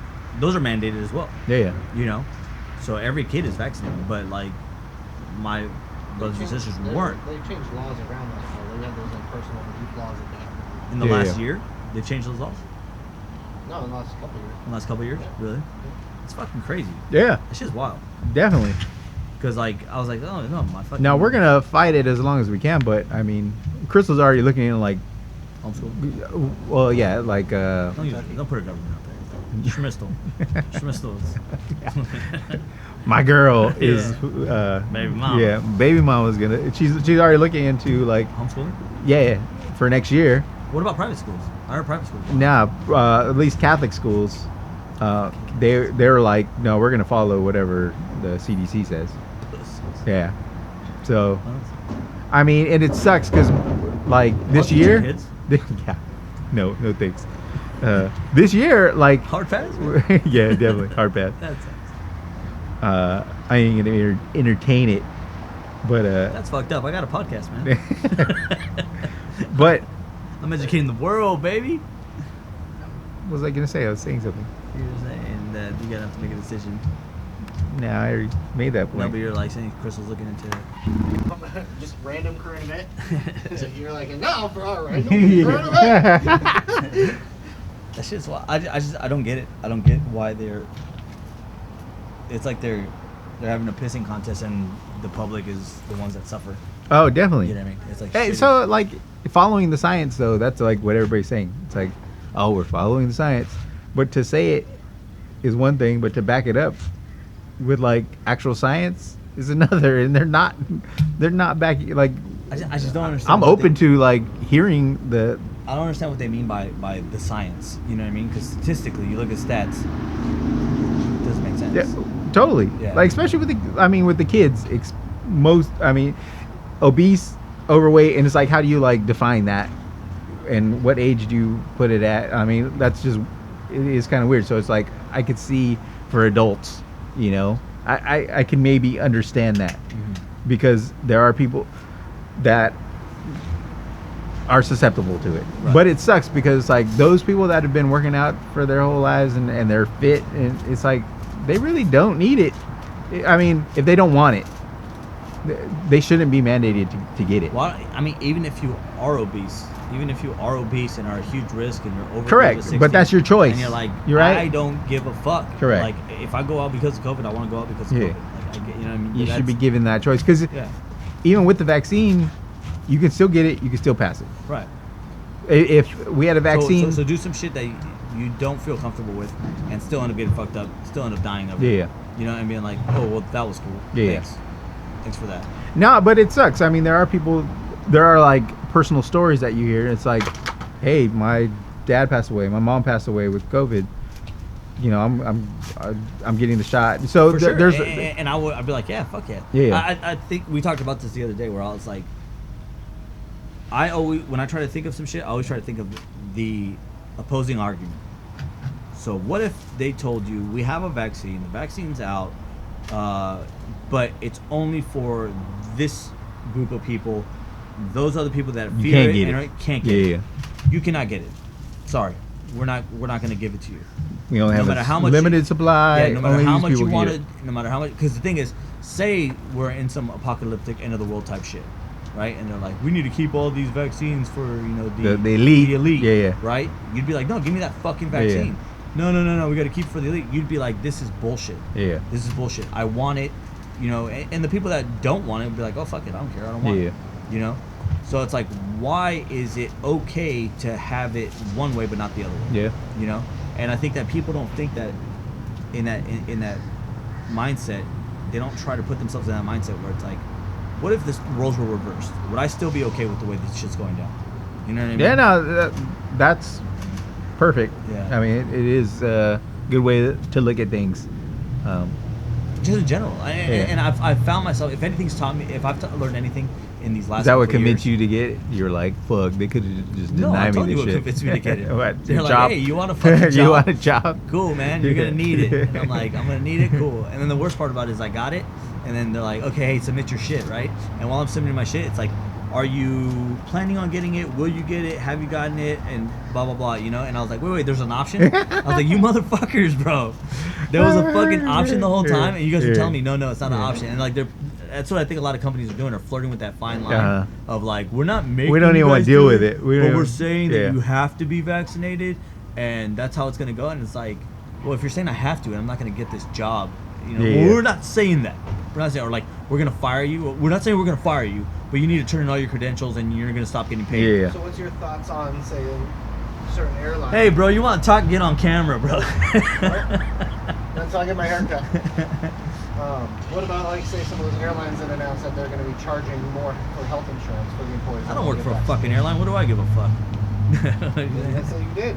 S1: mandated as well.
S3: Yeah.
S1: You know, so every kid is vaccinated, but like my brothers and sisters weren't.
S2: They changed laws around that. They had those like personal belief laws that they had.
S1: In the
S3: Yeah,
S1: last
S3: yeah.
S1: year, they changed those laws.
S2: No, in the last couple of years.
S1: In the last couple of years, really? It's fucking crazy.
S3: Yeah.
S1: That shit's wild.
S3: Definitely.
S1: Cause like I was like, oh no, my fucking.
S3: Now we're gonna fight it as long as we can, but I mean, Crystal's already looking at like,
S1: homeschool.
S3: well, yeah, like
S1: Don't put a government out there. Schmistel. Schmistel.
S3: my girl
S1: Yeah.
S3: is,
S1: Baby mama.
S3: Yeah, baby mom was gonna. She's already looking into like,
S1: Homeschooling.
S3: yeah, for next year.
S1: What about private schools? I heard private schools.
S3: Nah, at least Catholic schools, they're like, no, we're gonna follow whatever the CDC says. Yeah. So, I mean, and it sucks because, like, this
S1: I'll teach your
S3: year,
S1: kids.
S3: yeah, no thanks. This year, like,
S1: Hard pass.
S3: yeah, definitely hard path.
S1: That sucks.
S3: I ain't gonna entertain it, but
S1: That's fucked up. I got a podcast, man.
S3: but
S1: I'm educating the world, baby.
S3: what was I gonna say? I was saying something.
S1: You're saying that you gotta have to make a decision.
S3: Nah, I already made that
S1: No,
S3: point.
S1: but you're like saying Crystal's looking into it.
S2: Just random current event. So you're like, no, for all right. Current event.
S1: That shit's wild. I don't get it. I don't get why they're. It's like they're having a pissing contest and the public is the ones that suffer.
S3: Oh, definitely.
S1: You know what I mean? It's like.
S3: Hey,
S1: shitty.
S3: so like following the science though, that's like what everybody's saying. It's like, oh, we're following the science, but to say it is one thing, but to back it up with like actual science is another. And they're not backing like.
S1: I just don't understand.
S3: I'm
S1: what
S3: open
S1: they-
S3: to like hearing the.
S1: I don't understand what they mean by the science. You know what I mean? Because statistically, you look at stats, it doesn't make sense.
S3: Yeah, totally.
S1: Yeah.
S3: Like especially with the kids, obese, overweight, and it's like how do you like define that, and what age do you put it at? I mean, that's just it is kind of weird. So it's like I could see for adults, you know, I can maybe understand that
S1: Mhm.
S3: because there are people that are susceptible to it.
S1: Right.
S3: But it sucks because it's like those people that have been working out for their whole lives and they're fit, and it's like they really don't need it. I mean, if they don't want it, they shouldn't be mandated to get it.
S1: Well, I mean, even if you are obese and are a huge risk and you're over
S3: Correct,
S1: the 60,
S3: but that's your choice.
S1: and you're like,
S3: You're right.
S1: I don't give a fuck.
S3: Correct.
S1: Like, if I go out because of COVID, I want to go out because of
S3: Yeah.
S1: COVID. Like, you know what I mean?
S3: You should be given that choice because
S1: Yeah.
S3: even with the vaccine, you can still get it. You can still pass it.
S1: Right.
S3: If we had a vaccine,
S1: So do some shit that you don't feel comfortable with, and still end up getting fucked up, still end up dying of it.
S3: Yeah.
S1: You know, and being like, oh well, that was cool.
S3: Yeah.
S1: Thanks for that.
S3: no, but it sucks. I mean, there are like personal stories that you hear. It's like, hey, my dad passed away, my mom passed away with COVID. You know, I'm getting the shot. So
S1: For sure.
S3: there's
S1: and I'd be like, yeah, fuck yeah.
S3: Yeah.
S1: I think we talked about this the other day where I was like, I always, when I try to think of some shit, I always try to think of the opposing argument. So what if they told you, we have a vaccine, the vaccine's out, but it's only for this group of people, those other people that
S3: You
S1: fear
S3: can't
S1: it
S3: get
S1: and
S3: it.
S1: can't get
S3: Yeah.
S1: it. You cannot get it. Sorry. We're not going to give it to you.
S3: we don't
S1: No
S3: have
S1: matter
S3: a
S1: how much
S3: limited
S1: you-
S3: supply.
S1: Yeah, no matter
S3: only
S1: how
S3: these
S1: much you
S3: people
S1: want
S3: get
S1: it, no matter how much, because the thing is, say we're in some apocalyptic end of the world type shit, right? And they're like, we need to keep all these vaccines for, you know,
S3: The elite.
S1: the elite,
S3: Yeah, yeah.
S1: right? You'd be like, no, give me that fucking
S3: Yeah, yeah.
S1: vaccine. No, we got to keep it for the elite. You'd be like, this is bullshit.
S3: Yeah.
S1: This is bullshit. I want it, you know. And the people that don't want it would be like, oh fuck it, I don't care, I don't want
S3: Yeah.
S1: it, you know. So it's like, why is it okay to have it one way but not the other way?
S3: Yeah.
S1: You know, and I think that people don't think that in that mindset, they don't try to put themselves in that mindset where it's like, what if this roles were reversed? Would I still be okay with the way this shit's going down? You know what I mean?
S3: Yeah, no, that's perfect.
S1: Yeah.
S3: I mean, it is a good way to look at things.
S1: Just in general.
S3: Yeah.
S1: And I've found myself, if anything's taught me, if I've learned anything in these last
S3: Is that what
S1: couple
S3: convinced
S1: years,
S3: you to get it? You're like, fuck, they could have just
S1: No, I
S3: denied
S1: told
S3: me
S1: you
S3: this
S1: what
S3: shit.
S1: convinced me to get it.
S3: What?
S1: They're
S3: Your
S1: like,
S3: job?
S1: hey, you want a fucking job?
S3: You want a job?
S1: Cool, man. You're gonna need it. And I'm like, I'm gonna need it. Cool. And then the worst part about it is I got it, and then they're like, okay, hey, submit your shit, right? And while I'm submitting my shit, it's like, are you planning on getting it? Will you get it? Have you gotten it? And blah blah blah, you know. And I was like, wait, there's an option. I was like, you motherfuckers, bro. There was a fucking option the whole time, and you guys were telling me, no, it's not an option. And like, that's what I think a lot of companies are doing, are flirting with that fine line of like, we're not making.
S3: We don't
S1: you
S3: even want
S1: guys
S3: to deal
S1: do
S3: with it.
S1: but
S3: don't
S1: we're
S3: even-
S1: saying
S3: yeah.
S1: that you have to be vaccinated, and that's how it's gonna go. And it's like, well, if you're saying I have to, and I'm not gonna get this job, you know,
S3: Yeah,
S1: well,
S3: yeah.
S1: we're not saying that. We're not saying, or like, we're gonna fire you. We're not saying we're gonna fire you, but you need to turn in all your credentials, and you're gonna stop getting paid.
S3: Yeah.
S2: So what's your thoughts on, say, certain airlines?
S1: Hey, bro, you want to talk? Get on camera, bro.
S2: Until I get my haircut. What about, like, say, some of those airlines that announced that they're going to be charging more for health insurance for the employees?
S1: I don't work for a fucking airline. What do I give a fuck?
S2: Let's say you did.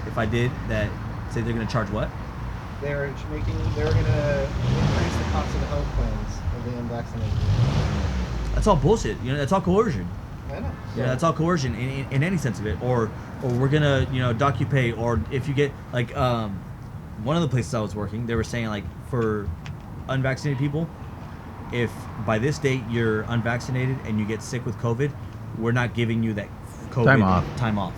S1: If I did that, say they're gonna charge what?
S2: They were going to increase the cost of the health plans of the unvaccinated.
S1: That's all bullshit. You know, that's all coercion.
S2: I know.
S1: Yeah, that's all coercion in any sense of it. Or we're gonna, you know, dock you pay. Or if you get like one of the places I was working, they were saying like for unvaccinated people, if by this date you're unvaccinated and you get sick with COVID, we're not giving you that COVID time off.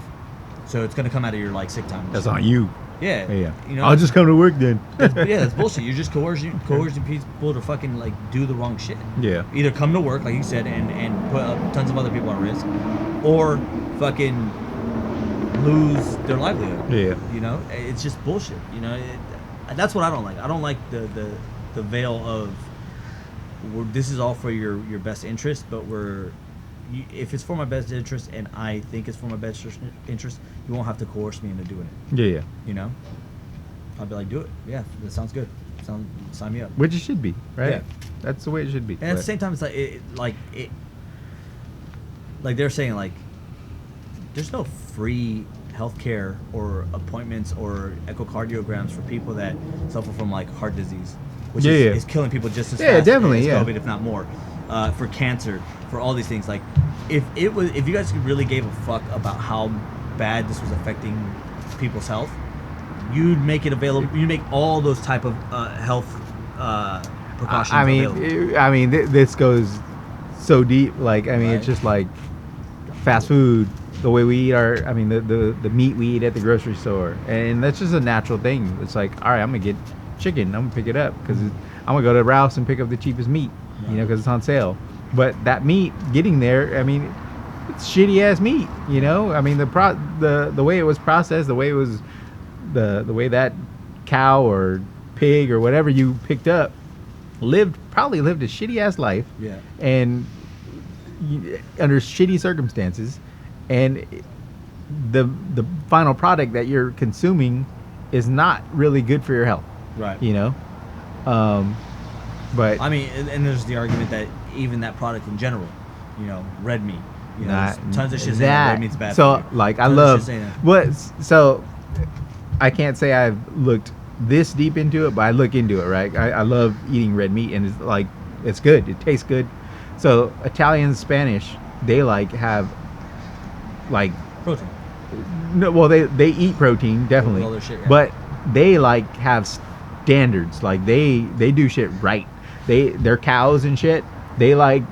S1: So it's gonna come out of your like sick time.
S3: That's on you.
S1: Yeah.
S3: Yeah.
S1: You know,
S3: I'll just come to work then.
S1: that's bullshit. You're just coercing people to fucking like do the wrong shit.
S3: Yeah.
S1: Either come to work, like you said, and put tons of other people at risk, or fucking lose their livelihood.
S3: Yeah.
S1: You know, it's just bullshit. You know, that's what I don't like. I don't like the veil of this is all for your best interest, but if it's for my best interest and I think it's for my best interest, you won't have to coerce me into doing it.
S3: Yeah.
S1: You know, I'll be like, do it. Yeah, that sounds good. Sign me up.
S3: Which it should be, right?
S1: Yeah.
S3: That's the way it should be.
S1: And at the same time, it's like like they're saying like there's no free healthcare or appointments or echocardiograms for people that suffer from like heart disease, which is killing people just as fast
S3: definitely,
S1: as COVID, if not more. For cancer, for all these things. Like if you guys really gave a fuck about how bad this was affecting people's health, you'd make it available. You'd make all those type of health precautions available.
S3: I mean, this goes so deep. Like, I mean, it's just like fast food, the way we eat our, I mean, the meat we eat at the grocery store, and that's just a natural thing. It's like, all right, I'm gonna get chicken, I'm gonna pick it up because I'm gonna go to Ralph's and pick up the cheapest meat, you know, because it's on sale. But that meat getting there, I mean, it's shitty ass meat, you know. I mean, the way it was processed, the way it was, the way that cow or pig or whatever you picked up probably lived a shitty ass life,
S1: Yeah.
S3: and under shitty circumstances, and the final product that you're consuming is not really good for your health,
S1: Right.
S3: you know. But
S1: I mean, and there's the argument that even that product in general, you know, red meat, you know,
S3: not
S1: there's tons of shit saying that red meat's bad
S3: so
S1: for you.
S3: like I
S1: Tons of
S3: love
S1: shit saying that.
S3: what so I can't say I've looked this deep into it, but I look into it, right? I love eating red meat, and it's like, it's good, it tastes good. So Italian, Spanish, they like have like,
S1: Protein.
S3: no, well, they eat protein definitely,
S1: All their shit, yeah.
S3: but they like have standards. Like they do shit right. They're cows and shit. They like,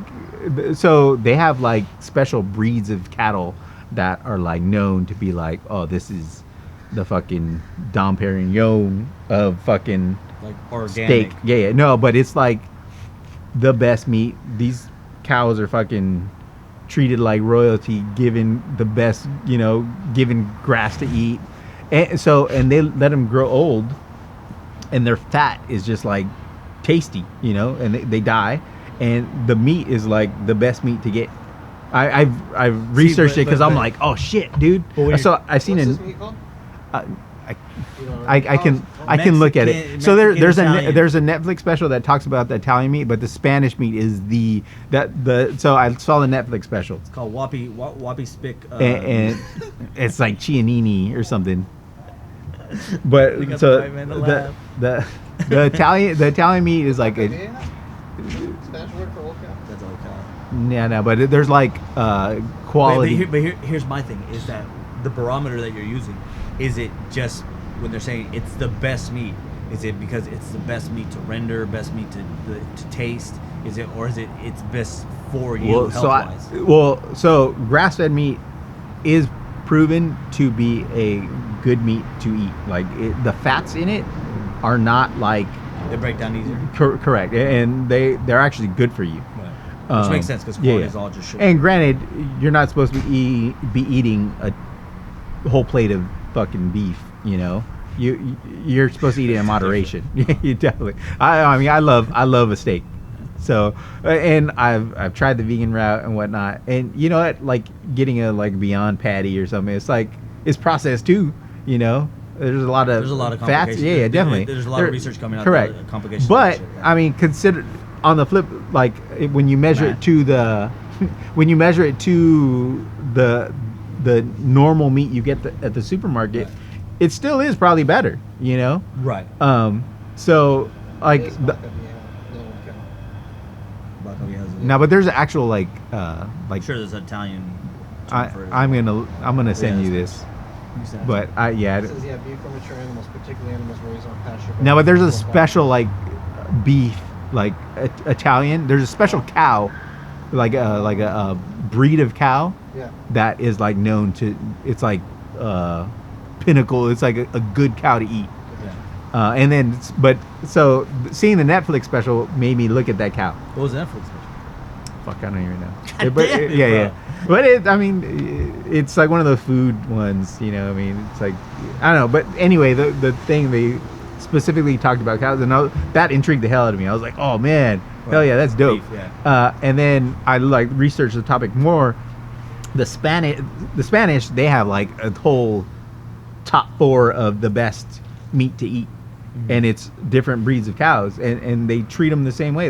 S3: so they have like special breeds of cattle that are like known to be like, oh, this is the fucking Dom Perignon of fucking
S1: Like organic.
S3: steak. Yeah, no, but it's like the best meat. These cows are fucking treated like royalty, given the best, you know, given grass to eat, and so, and they let them grow old, and their fat is just like tasty, you know, and they die, and the meat is like the best meat to get. I've researched it because I'm like, oh shit, dude.
S1: But when
S3: So I've seen
S2: What's
S3: it.
S2: this meat called?
S3: I,
S2: You know,
S3: I can look at it.
S1: Mexican-
S3: So there's
S1: Italian.
S3: there's a Netflix special that talks about the Italian meat, but the Spanish meat is so I saw the Netflix special,
S1: It's called Wappy Spick.
S3: and it's like Cianini or something.
S1: You
S3: But
S1: got
S3: so
S1: the right man to laugh.
S3: the Italian meat is like a
S2: Yeah. Spanish word for old cow.
S1: That's all cow.
S3: no, but there's like quality.
S1: But here's my thing: is that the barometer that you're using, is it just when they're saying it's the best meat? Is it because it's the best meat to render, best meat to taste? Is it, or is it it's best for you health-wise?
S3: So grass-fed meat is proven to be a good meat to eat. Like the fats in it are not like
S1: They break down easier.
S3: correct, and they're actually good for you.
S1: Which makes sense because corn is all just sugar.
S3: And granted, you're not supposed to be eating a whole plate of fucking beef. You know, you're supposed to eat it in moderation. You definitely. I mean, I love a steak. So, and I've tried the vegan route and whatnot, and you know what? Like getting a like Beyond patty or something, it's like it's processed too. You know, there's a lot of
S1: There's
S3: fats.
S1: complications.
S3: Yeah, definitely.
S1: There's a lot of research coming out.
S3: Correct.
S1: The complications.
S3: But
S1: of that shit, yeah.
S3: I mean, consider on the flip, like when you measure
S1: Matt.
S3: it to the when you measure it to the normal meat you get at the supermarket,
S1: Right.
S3: it still is probably better. You know.
S1: Right.
S3: So like
S2: It is
S3: the,
S2: fucked up, yeah. No cow.
S1: Buckley has it.
S3: no, but there's actual like
S1: I'm sure there's an Italian.
S3: I,
S1: term for it.
S3: I'm gonna send
S1: Yeah,
S3: you
S1: that's-
S3: this,
S1: You said-
S3: but
S2: It says, yeah, beef from mature animals, particularly animals raised on pasture.
S3: no, but there's a
S2: Local farm.
S3: special like beef, like Italian. There's a special cow, like a breed of cow
S2: Yeah.
S3: that is like known to. It's like pinnacle. It's like a good cow to eat.
S1: Yeah.
S3: And then, but so seeing the Netflix special made me look at that cow.
S1: What was Netflix?
S3: Fuck, I don't even know.
S1: God
S3: But
S1: damn it,
S3: yeah,
S1: bro.
S3: yeah. But I mean, it's like one of the food ones, you know. I mean, it's like I don't know. But anyway, the thing they specifically talked about cows, and that intrigued the hell out of me. I was like, oh man, hell yeah, that's dope.
S1: Beef, yeah.
S3: And then I like researched the topic more. The Spanish, they have like a whole top 4 of the best meat to eat, and it's different breeds of cows, and they treat them the same way.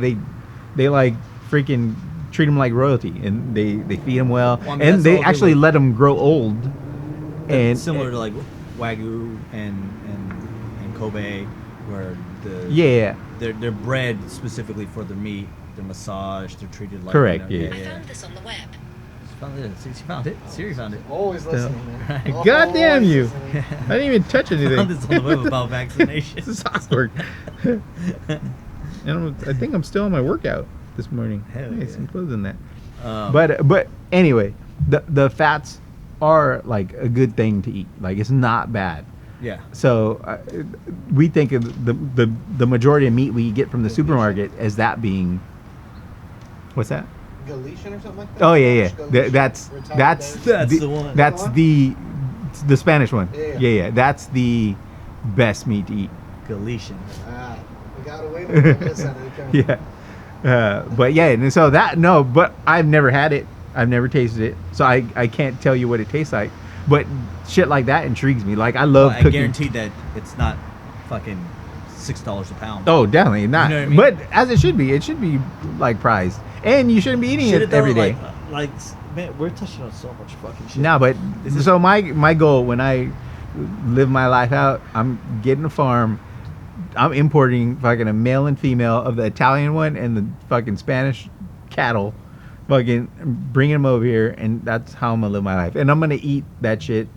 S3: They like freaking treat them like royalty, and they feed them well,
S1: Well, I mean,
S3: and
S1: that's
S3: they
S1: all
S3: actually
S1: good.
S3: let them grow old. And
S1: Similar to like Wagyu and Kobe, where
S3: yeah,
S1: they're bred specifically for their meat. They're massaged. They're treated like
S3: Correct,
S1: You know,
S3: yeah.
S4: I found this on the web.
S1: She found it. See, she found it. Siri found it.
S2: Always listening, man.
S1: Right.
S3: God damn
S2: Always
S3: you!
S2: listening.
S3: I didn't even touch
S1: Found
S3: anything.
S1: this on the web about vaccination.
S3: This is awkward. And I think I'm still on my workout this morning.
S1: Hell
S3: Nice,
S1: yeah.
S3: I'm closing that.
S1: Um,
S3: But anyway, the fats are like a good thing to eat. Like it's not bad.
S1: Yeah.
S3: So we think of the majority of meat we get from the supermarket as that being. What's that?
S2: Galician or something like that.
S3: Oh yeah,
S2: Spanish
S3: yeah.
S2: Galician,
S3: That's
S2: retired
S3: that's
S2: bears.
S1: That's the one.
S3: That's the Spanish one.
S2: Yeah.
S3: Yeah. That's the best meat to eat.
S1: Galician.
S2: Ah, we got away from this side of the country.
S3: Yeah. But yeah, and so but I've never had it. I've never tasted it, so I can't tell you what it tastes like. But shit like that intrigues me. Like I love
S1: I
S3: cooking.
S1: guarantee that it's not fucking $6 a pound.
S3: Oh, definitely not.
S1: You know what I mean?
S3: But as it should be. It should be like prized, and you shouldn't be eating
S1: Shit,
S3: it
S1: though,
S3: every day.
S1: Like, man, we're touching on so much fucking shit.
S3: No, but
S1: This is-
S3: so my goal when I live my life out, I'm getting a farm. I'm importing fucking a male and female of the Italian one and the fucking Spanish cattle, fucking bringing them over here, and that's how I'm gonna live my life. And I'm gonna eat that shit,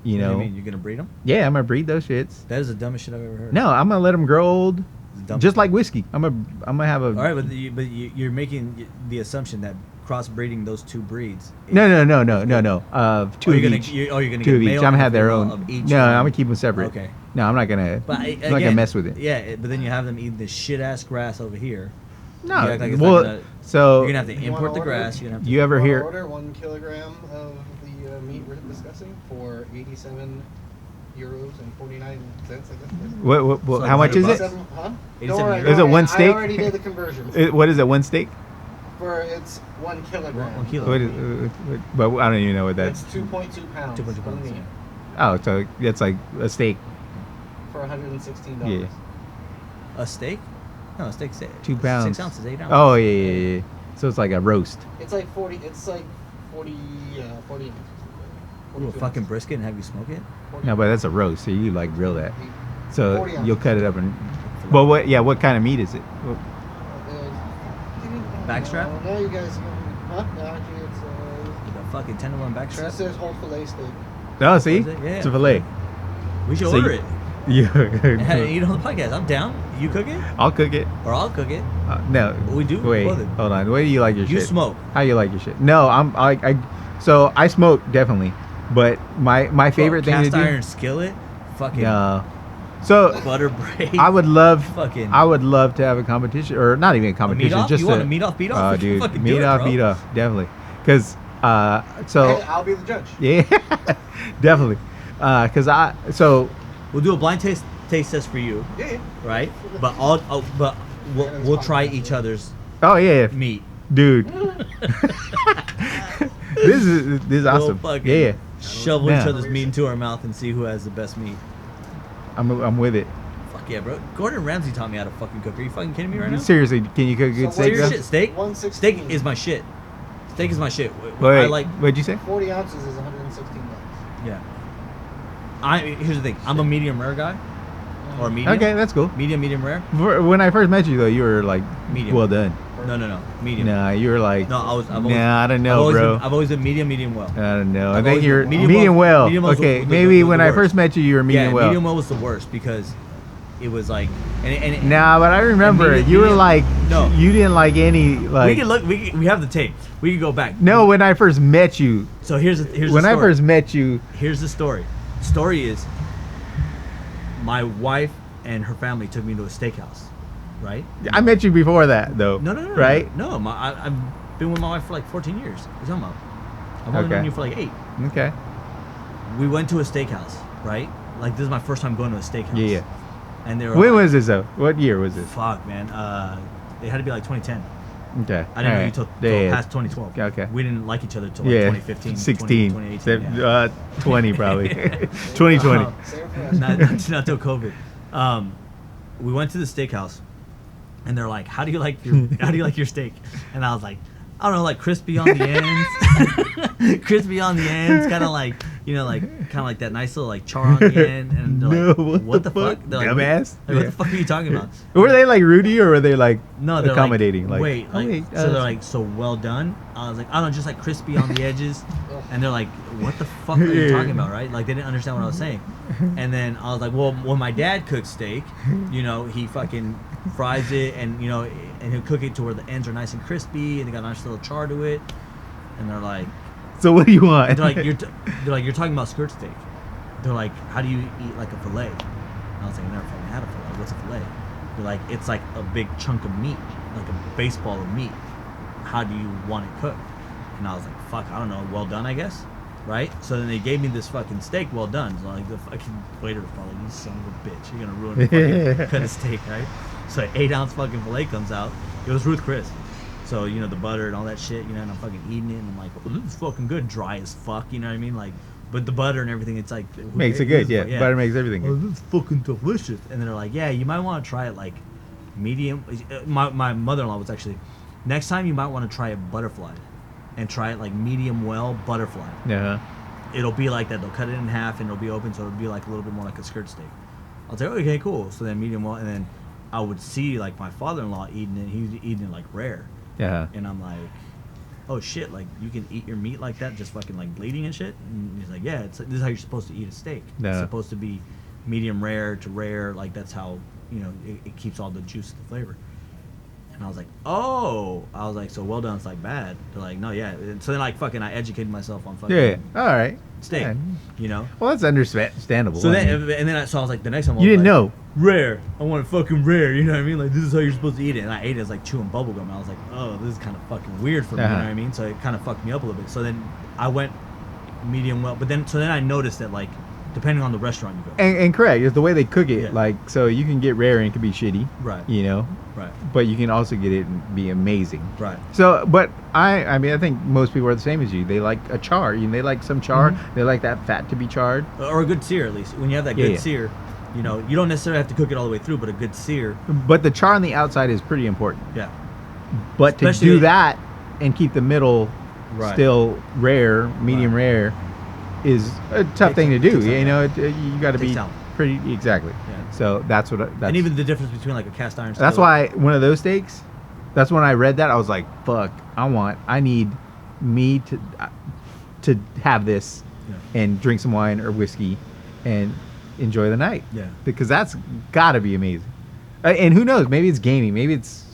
S3: you
S1: What do
S3: know.
S1: you mean? You're gonna breed them?
S3: Yeah, I'm gonna breed those shits.
S1: That is the dumbest shit I've ever heard.
S3: No, I'm gonna let them grow old,
S1: It's the dumbest
S3: just like whiskey. I'm gonna have a.
S1: All right, but you're making the assumption that crossbreeding those two breeds.
S3: No. Two of
S1: you're
S3: each.
S1: you're gonna
S3: Two
S1: get
S3: of each.
S1: male
S3: I'm gonna
S1: and
S3: have their
S1: female
S3: own.
S1: of each
S3: No,
S1: one.
S3: I'm gonna keep them separate.
S1: Okay.
S3: No, I'm not gonna.
S1: But
S3: I'm not gonna mess with it.
S1: Yeah, but then you have them eating this shit ass grass over here.
S3: No.
S1: You act like it's not
S3: Well,
S1: gonna-
S3: so
S1: You're gonna have to
S2: You
S1: import
S2: wanna
S1: the
S2: order?
S1: grass. You're gonna have to.
S3: you ever
S2: Wanna
S3: hear?
S2: order 1 kilogram of the meat we're discussing for 87 euros and 49 cents, I guess.
S3: What
S1: So
S3: how much is
S1: 100
S3: it?
S1: bucks?
S2: 87, huh?
S1: 87
S2: Don't worry,
S1: euros.
S2: don't
S3: Is it
S2: worry,
S3: one
S2: I
S3: steak?
S2: already did the conversion.
S3: What is it? One steak?
S2: For it's 1 kilogram.
S1: 1 kilo.
S3: What is, but I don't even know what
S2: It's
S3: that's.
S2: 2.2 pounds.
S1: 2.2
S2: of
S1: pounds,
S2: meat
S1: yeah.
S3: Oh, so that's like a steak.
S2: for $116.
S3: Yeah.
S1: A steak? No, a steak's
S3: 2 pounds.
S1: 6 ounces, 8 ounces.
S3: Oh yeah. So it's like a roast.
S2: It's like 40. It's like 40. 40 ounces.
S1: Ooh, a
S2: 42
S1: fucking
S2: ounces.
S1: brisket and have you smoke it?
S2: 40
S3: No, but that's a roast. So you like grill that. So
S2: 40
S3: you'll
S2: ounces.
S3: cut it up and. Well, what? Yeah, what kind of meat is it?
S1: Backstrap?
S2: No, you guys. Huh? No, actually, it's.
S1: With a fucking tenderloin
S2: It
S1: backstrap?
S2: says whole fillet steak.
S3: Oh, see,
S1: Is it? Yeah.
S3: it's a fillet.
S1: We should
S3: So
S1: order
S3: you-
S1: it.
S3: Yeah.
S1: And eat it on the podcast. I'm down. You cook it?
S3: I'll cook it.
S1: Or I'll cook it.
S3: No.
S1: We do?
S3: Wait,
S1: Both.
S3: hold on. Where do you like your
S1: You
S3: shit?
S1: smoke.
S3: How you like your shit? No, so I smoke definitely, but my favorite thing to
S1: Cast
S3: do.
S1: iron skillet? Fucking
S3: No. So
S1: butter braid.
S3: I would love,
S1: Fucking-
S3: I would love to have a competition, or not even a
S1: a meat
S3: competition,
S1: off?
S3: just
S1: You want a meat off, beat off?
S3: Oh,
S1: We can
S3: dude,
S1: fucking
S3: meat
S1: do it,
S3: off,
S1: bro.
S3: beat off, definitely. Because so
S2: Hey, I'll be the judge.
S3: yeah, definitely. So
S1: We'll do a blind taste test for you,
S2: Yeah.
S1: right? But we'll try each other's
S3: oh yeah,
S1: meat.
S3: dude, this is
S1: We'll
S3: awesome.
S1: fucking
S3: Yeah,
S1: shovel
S3: Yeah.
S1: each other's meat into our mouth and see who has the best meat.
S3: I'm with it.
S1: Fuck yeah, bro. Gordon Ramsay taught me how to fucking cook. Are you fucking kidding me right now?
S3: Seriously, can you cook a good
S2: So
S3: steak?
S1: Serious
S3: though?
S1: shit. Steak?
S2: 116.
S1: Steak is my shit. Steak is my shit.
S3: Wait,
S1: I like.
S3: what'd you say?
S2: 40 ounces is $116.
S1: Yeah. Here's the thing. I'm a medium rare guy, or medium.
S3: Okay, that's cool.
S1: Medium rare.
S3: When I first met you though, you were like
S1: Medium.
S3: well done.
S1: No. Medium.
S3: Nah, you were like
S1: No, I've
S3: nah, I don't
S1: I've
S3: know,
S1: always
S3: bro.
S1: I've always been medium well.
S3: I don't know. I
S1: I've
S3: think
S1: always
S3: you're
S1: been-
S3: medium well.
S1: medium was
S3: Okay,
S1: the
S3: maybe when I
S1: worst.
S3: first met you, you were medium well.
S1: Medium well was the worst because it was like and
S3: Nah, but I remember
S1: medium-
S3: you were
S1: medium-
S3: like
S1: No.
S3: you didn't like any like.
S1: we can look. We have the tape. We can go back.
S3: No, when I first met you,
S1: So here's
S3: when
S1: the
S3: I
S1: story.
S3: first met you,
S1: Here's the story. Story is my wife and her family took me to a steakhouse, right?
S3: I met you before that though.
S1: No,
S3: Right?
S1: No, I've been with my wife for like 14 years. What are you talking about? I've only
S3: Okay.
S1: known you for like 8.
S3: Okay.
S1: We went to a steakhouse, right? Like this is my first time going to a steakhouse.
S3: Yeah.
S1: And they were
S3: When
S1: like,
S3: was this though? What year was this?
S1: fuck, man. It had to be like 2010.
S3: Okay.
S1: I didn't know you till
S3: Yeah.
S1: past 2012.
S3: Okay.
S1: We didn't like each other till like
S3: Yeah.
S1: 2015,
S3: 16.
S1: 2018. Yeah.
S3: 20 probably. 2020.
S2: Same for us.
S1: not till COVID. We went to the steakhouse, and they're like, "How do you like your steak?" And I was like, "I don't know, like crispy on the ends, crispy on the ends, kind of like like that nice little like char on the end." And they're
S3: No,
S1: like,
S3: what the
S1: fuck?
S3: fuck?
S1: They're like,
S3: Dumbass.
S1: What
S3: Yeah.
S1: the fuck are you talking about?
S3: Were they like Rudy or were they like
S1: No, they're
S3: accommodating?
S1: Like, wait,
S3: oh,
S1: like,
S3: wait,
S1: so they're like, so well done. I was like, I don't know, just like crispy on the edges. And they're like, what the fuck are you talking about, right? Like they didn't understand what I was saying. And then I was like, well, when my dad cooks steak, he fucking fries it and and he'll cook it to where the ends are nice and crispy and they got a nice little char to it. And they're like,
S3: So what do you want?
S1: And they're like, you're talking about skirt steak. They're like, how do you eat like a fillet? And I was like, I never fucking had a fillet. What's a fillet? They're like, it's like a big chunk of meat, like a baseball of meat. How do you want it cooked? And I was like, fuck, I don't know. Well done, I guess. Right? So then they gave me this fucking steak well done. So like the fucking waiter was probably, you son of a bitch, you're gonna ruin the fucking cut of steak, right? So an 8-ounce fucking fillet comes out. It was Ruth Chris. So, you know, the butter and all that shit, you know, and I'm fucking eating it and I'm like, well, this is fucking good, dry as fuck, you know what I mean? Like, but the butter and everything, it's like
S3: Makes it good, yeah. Butter makes everything
S1: Oh,
S3: good.
S1: this is fucking delicious. And then they're like, yeah, you might want to try it like medium. My mother-in-law was actually, next time you might want to try it butterflied and try it like medium well butterfly.
S3: Yeah.
S1: It'll be like that. They'll cut it in half and it'll be open, so it'll be like a little bit more like a skirt steak. I was like, okay, cool. So then medium well, and then I would see like my father-in-law eating it. He was eating it like rare,
S3: Yeah.
S1: and I'm like, oh shit, like you can eat your meat like that, just fucking like bleeding and shit. And he's like, yeah, this is how you're supposed to eat a steak.
S3: Yeah.
S1: It's supposed to be medium rare to rare, like that's how, you know, it keeps all the juice and the flavor. And I was like, oh, I was like, so well done, it's like bad. They're like, no, yeah. And so then like fucking I educated myself on fucking
S3: Yeah. All right.
S1: steak,
S3: Yeah.
S1: you know.
S3: Well, that's understandable.
S1: So
S3: I
S1: then,
S3: mean,
S1: and then so I was like, the next time I
S3: you
S1: was
S3: didn't
S1: like,
S3: know.
S1: rare. I want it fucking rare. You know what I mean? Like this is how you're supposed to eat it. And I ate it as like chewing bubble gum. I was like, oh, this is kind of fucking weird for me. You know what I mean? So it kind of fucked me up a little bit. So then I went medium well, but then I noticed that like depending on the restaurant you go,
S3: And correct, it's the way they cook it.
S1: Yeah.
S3: Like, so you can get rare and it can be shitty.
S1: Right.
S3: You know.
S1: right,
S3: But you can also get it and be amazing.
S1: right,
S3: So, but I mean, I think most people are the same as you. They like a char. You know, they like some char.
S1: Mhm.
S3: They like that fat to be charred.
S1: or a good sear at least. When you have that
S3: Yeah,
S1: good
S3: yeah.
S1: sear, you know, you don't necessarily have to cook it all the way through, but a good sear,
S3: But the char on the outside is pretty important.
S1: yeah,
S3: But to
S1: Especially-
S3: do that and keep the middle
S1: Right.
S3: still rare, medium
S1: Right.
S3: rare, is a tough
S1: Takes
S3: thing to
S1: time-
S3: do.
S1: takes time,
S3: You
S1: yeah.
S3: know, you got to
S1: Takes
S3: be
S1: time.
S3: pretty exactly.
S1: Yeah.
S3: So that's what. That's,
S1: and even the difference between like a cast iron.
S3: that's
S1: skillet-
S3: why one of those steaks. That's when I read that I was like, "Fuck! I need me to have this
S1: Yeah.
S3: and drink some wine or whiskey and enjoy the night."
S1: Yeah.
S3: Because that's got to be amazing. And who knows? Maybe it's gamey. Maybe it's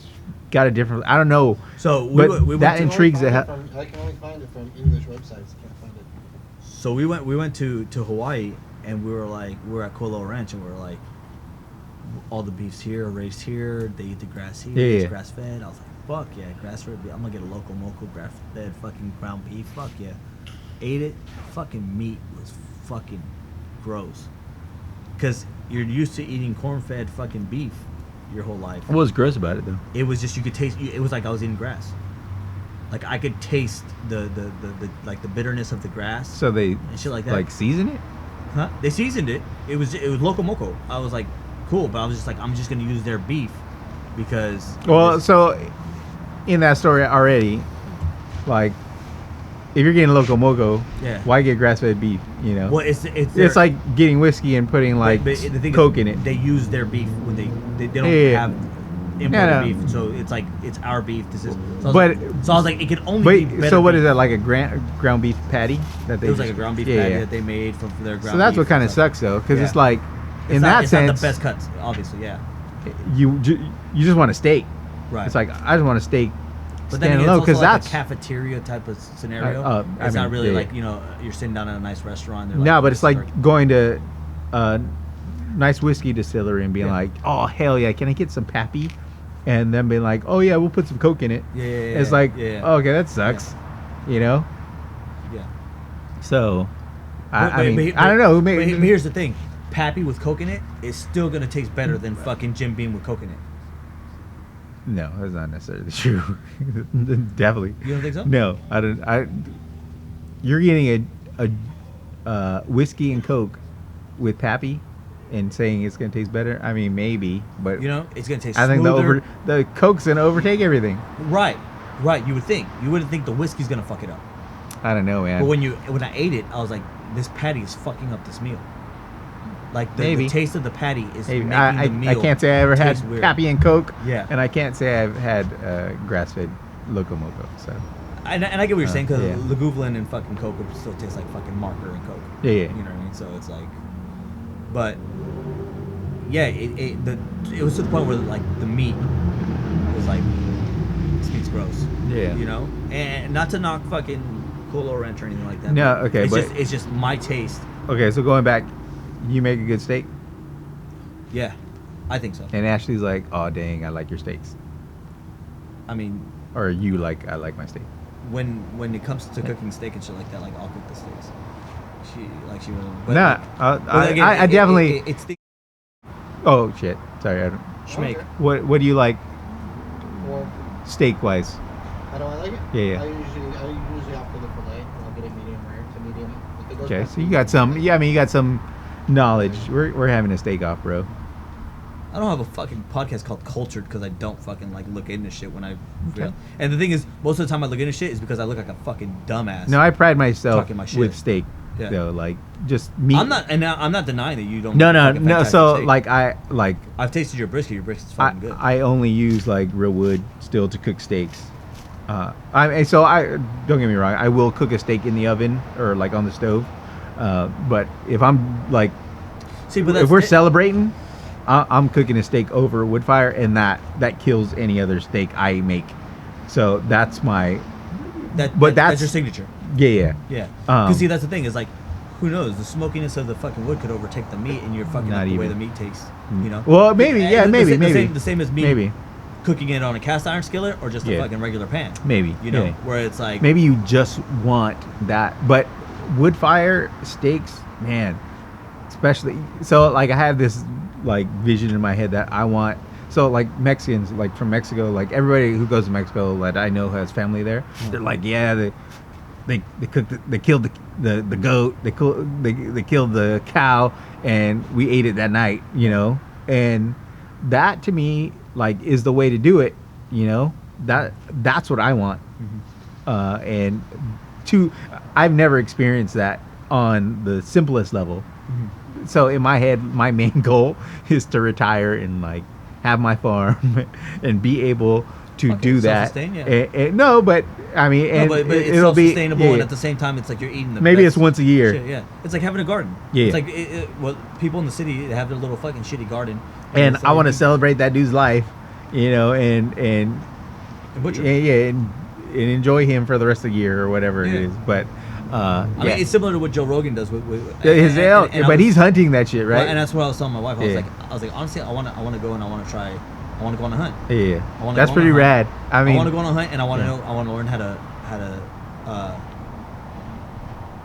S3: got a different. I don't know.
S1: So
S3: But
S1: we
S3: that
S1: went to,
S3: intrigues the
S2: I can only find it from English websites. Can't find it.
S1: so we went to Hawaii and we were at Kolo Ranch and we were like, all the beefs here are raised here. They eat the grass here.
S3: Yeah,
S1: It's
S3: yeah.
S1: grass fed. I was like, fuck yeah, grass fed. I'm gonna get a local moco grass fed fucking ground beef. Fuck yeah. Ate it. Fucking meat was fucking gross. Cause you're used to eating corn fed fucking beef your whole life.
S3: What was gross about it though?
S1: It was just you could taste. It was like I was eating grass. Like I could taste the like the bitterness of the grass
S3: So they
S1: and shit like that.
S3: like season it.
S1: Huh? They seasoned it. It was loco moco. I was like, cool, but I was just like, I'm just gonna use their beef because.
S3: Well,
S1: it's-
S3: so in that story already, like if you're getting loco moco,
S1: Yeah.
S3: why get grass fed beef? You know,
S1: well, it's
S3: it's
S1: their-
S3: like getting whiskey and putting like
S1: but the thing
S3: Coke
S1: is,
S3: in it.
S1: They use their beef when they don't
S3: Yeah.
S1: have imported
S3: Yeah, no.
S1: beef, so it's like it's our beef. This is. So I was,
S3: But-
S1: like, so I was like, it could only be
S3: But
S1: better
S3: so what is
S1: beef.
S3: that, like a ground beef patty that they
S1: It was like a
S3: just-
S1: ground beef
S3: yeah,
S1: patty
S3: yeah.
S1: that they made from their ground.
S3: So that's
S1: beef
S3: what kind
S1: and
S3: of
S1: stuff.
S3: sucks though, because
S1: Yeah.
S3: it's like
S1: It's
S3: in
S1: not,
S3: that
S1: it's
S3: sense
S1: not the best cuts, obviously, yeah.
S3: you just want a steak.
S1: Right.
S3: It's like I just want a steak
S1: But then
S3: stand
S1: again,
S3: alone
S1: it's
S3: because
S1: also like
S3: that's
S1: a cafeteria type of scenario.
S3: I
S1: It's not
S3: mean,
S1: really
S3: yeah,
S1: like,
S3: yeah.
S1: you know, you're sitting down at a nice restaurant. they're
S3: no,
S1: like,
S3: but it's
S1: "This is
S3: like going to a nice whiskey distillery and being
S1: Yeah.
S3: like, oh hell yeah, can I get some Pappy? And then being like, oh yeah, we'll put some Coke in it.
S1: Yeah, yeah, yeah,
S3: It's like,
S1: yeah, yeah.
S3: oh, okay, that sucks, you know.
S1: Yeah.
S3: So,
S1: But-
S3: I mean,
S1: but-
S3: I don't know.
S1: But,
S3: Maybe,
S1: but here's the thing: Pappy with Coke in it is still gonna taste better than fucking Jim Beam with Coke in it.
S3: no, that's not necessarily true. Definitely.
S1: You don't think so?
S3: No, I don't. You're getting a whiskey and Coke with Pappy, and saying it's gonna taste better. I mean, maybe, but
S1: You know, it's gonna taste.
S3: I think
S1: smoother.
S3: the Coke's gonna overtake everything.
S1: Right, right. You would think. You wouldn't think the whiskey's gonna fuck it up.
S3: I don't know, man.
S1: But when I ate it, I was like, this patty is fucking up this meal. Like the
S3: Maybe.
S1: taste of the patty is
S3: Hey,
S1: making
S3: I
S1: the meal.
S3: can't say I ever had
S1: taste weird.
S3: Pappy and Coke.
S1: Yeah.
S3: And I can't say I've had grass-fed Loco Moco. So
S1: And I get what you're saying because
S3: yeah.
S1: Lagavulin and fucking Coke would still taste like fucking marker and Coke.
S3: Yeah, yeah.
S1: You know what I mean? So it's like, but yeah, it was to the point where like the meat was like, this meat's gross.
S3: Yeah.
S1: You know, and not to knock fucking Colo Ranch or anything like that.
S3: No,
S1: but
S3: okay, but-
S1: it's just my taste.
S3: Okay, so going back, you make a good steak,
S1: Yeah, I think so.
S3: and Ashley's like, "Oh dang, I like your steaks,"
S1: I mean,
S3: or you like, "I like my steak."
S1: when it comes to cooking steak and shit like that, like I'll cook the steaks. She was. But,
S3: Nah,
S1: but again,
S3: I definitely.
S1: it's the
S3: Oh shit! Sorry. I don't,
S1: schmake.
S3: what do you like
S2: Or
S3: steak wise?
S2: how do I like it?
S3: Yeah.
S2: I usually opt for the fillet. I'll get it medium rare to medium. If it goes
S3: Okay,
S2: past
S3: so you got some. Yeah, I mean you got some knowledge. We're having a steak off, bro.
S1: I don't have a fucking podcast called Cultured because I don't fucking like look into shit when I.
S3: Okay.
S1: And the thing is, most of the time I look into shit is because I look like a fucking dumbass.
S3: No, I pride myself
S1: Talking my shit.
S3: with steak.
S1: Yeah.
S3: Though, like just meat.
S1: I'm not, and I'm not denying that you don't.
S3: No,
S1: make
S3: no,
S1: fucking
S3: no.
S1: fantastic
S3: So
S1: steak.
S3: like I
S1: I've tasted your brisket. Your brisket's fucking good.
S3: I only use like real wood still to cook steaks. I don't get me wrong. I will cook a steak in the oven or like on the stove. But if I'm like,
S1: See, but
S3: if we're celebrating, I'm cooking a steak over a wood fire, and that kills any other steak I make. So that's my
S1: that's
S3: that's
S1: your signature.
S3: yeah.
S1: Yeah.
S3: Um,
S1: Because see, that's the thing is like, who knows? The smokiness of the fucking wood could overtake the meat, and you're fucking
S3: Not
S1: up the way
S3: even.
S1: the meat tastes. You know.
S3: Well, maybe, yeah,
S1: And
S3: maybe,
S1: the
S3: maybe.
S1: same as me.
S3: Maybe.
S1: Cooking it on a cast iron skillet or just a
S3: Yeah.
S1: fucking regular pan.
S3: Maybe,
S1: You know,
S3: yeah.
S1: where it's like
S3: Maybe you just want that, but wood fire steaks, man, especially. So like I have this like vision in my head that I want. So like Mexicans, like from Mexico, like everybody who goes to Mexico that I know has family there. They're like, yeah, they cooked they killed the goat, they killed the cow, and we ate it that night, you know. And that to me like is the way to do it, you know. That's what I want. And I've never experienced that on the simplest level. So in my head, my main goal is to retire and like have my farm and be able to
S1: Okay,
S3: do that.
S1: self-sustain, yeah.
S3: No, but I mean,
S1: No,
S3: and
S1: but it's
S3: it'll be
S1: self-sustainable,
S3: yeah,
S1: and at the same time, it's like you're eating the
S3: maybe
S1: best
S3: it's once a year.
S1: shit, yeah, it's like having a garden.
S3: Yeah.
S1: It's like well, people in the city have their little fucking shitty garden.
S3: And
S1: it's
S3: I
S1: like
S3: want to
S1: you-
S3: celebrate that dude's life, you know, and
S1: and butcher.
S3: yeah, and enjoy him for the rest of the year or whatever
S1: Yeah.
S3: it is. But
S1: I mean, it's similar to what Joe Rogan does with
S3: his elk,
S1: and I
S3: but
S1: was-
S3: he's hunting that shit, right?
S1: Well, and that's what I was telling my wife. I
S3: Yeah.
S1: was like, honestly, I want to go and I want to try. I want to go on a hunt.
S3: Yeah,
S1: I wanna
S3: that's
S1: go on
S3: pretty
S1: a
S3: rad.
S1: hunt.
S3: I mean,
S1: I want to go on a hunt, and I want to
S3: yeah.
S1: know. I want to learn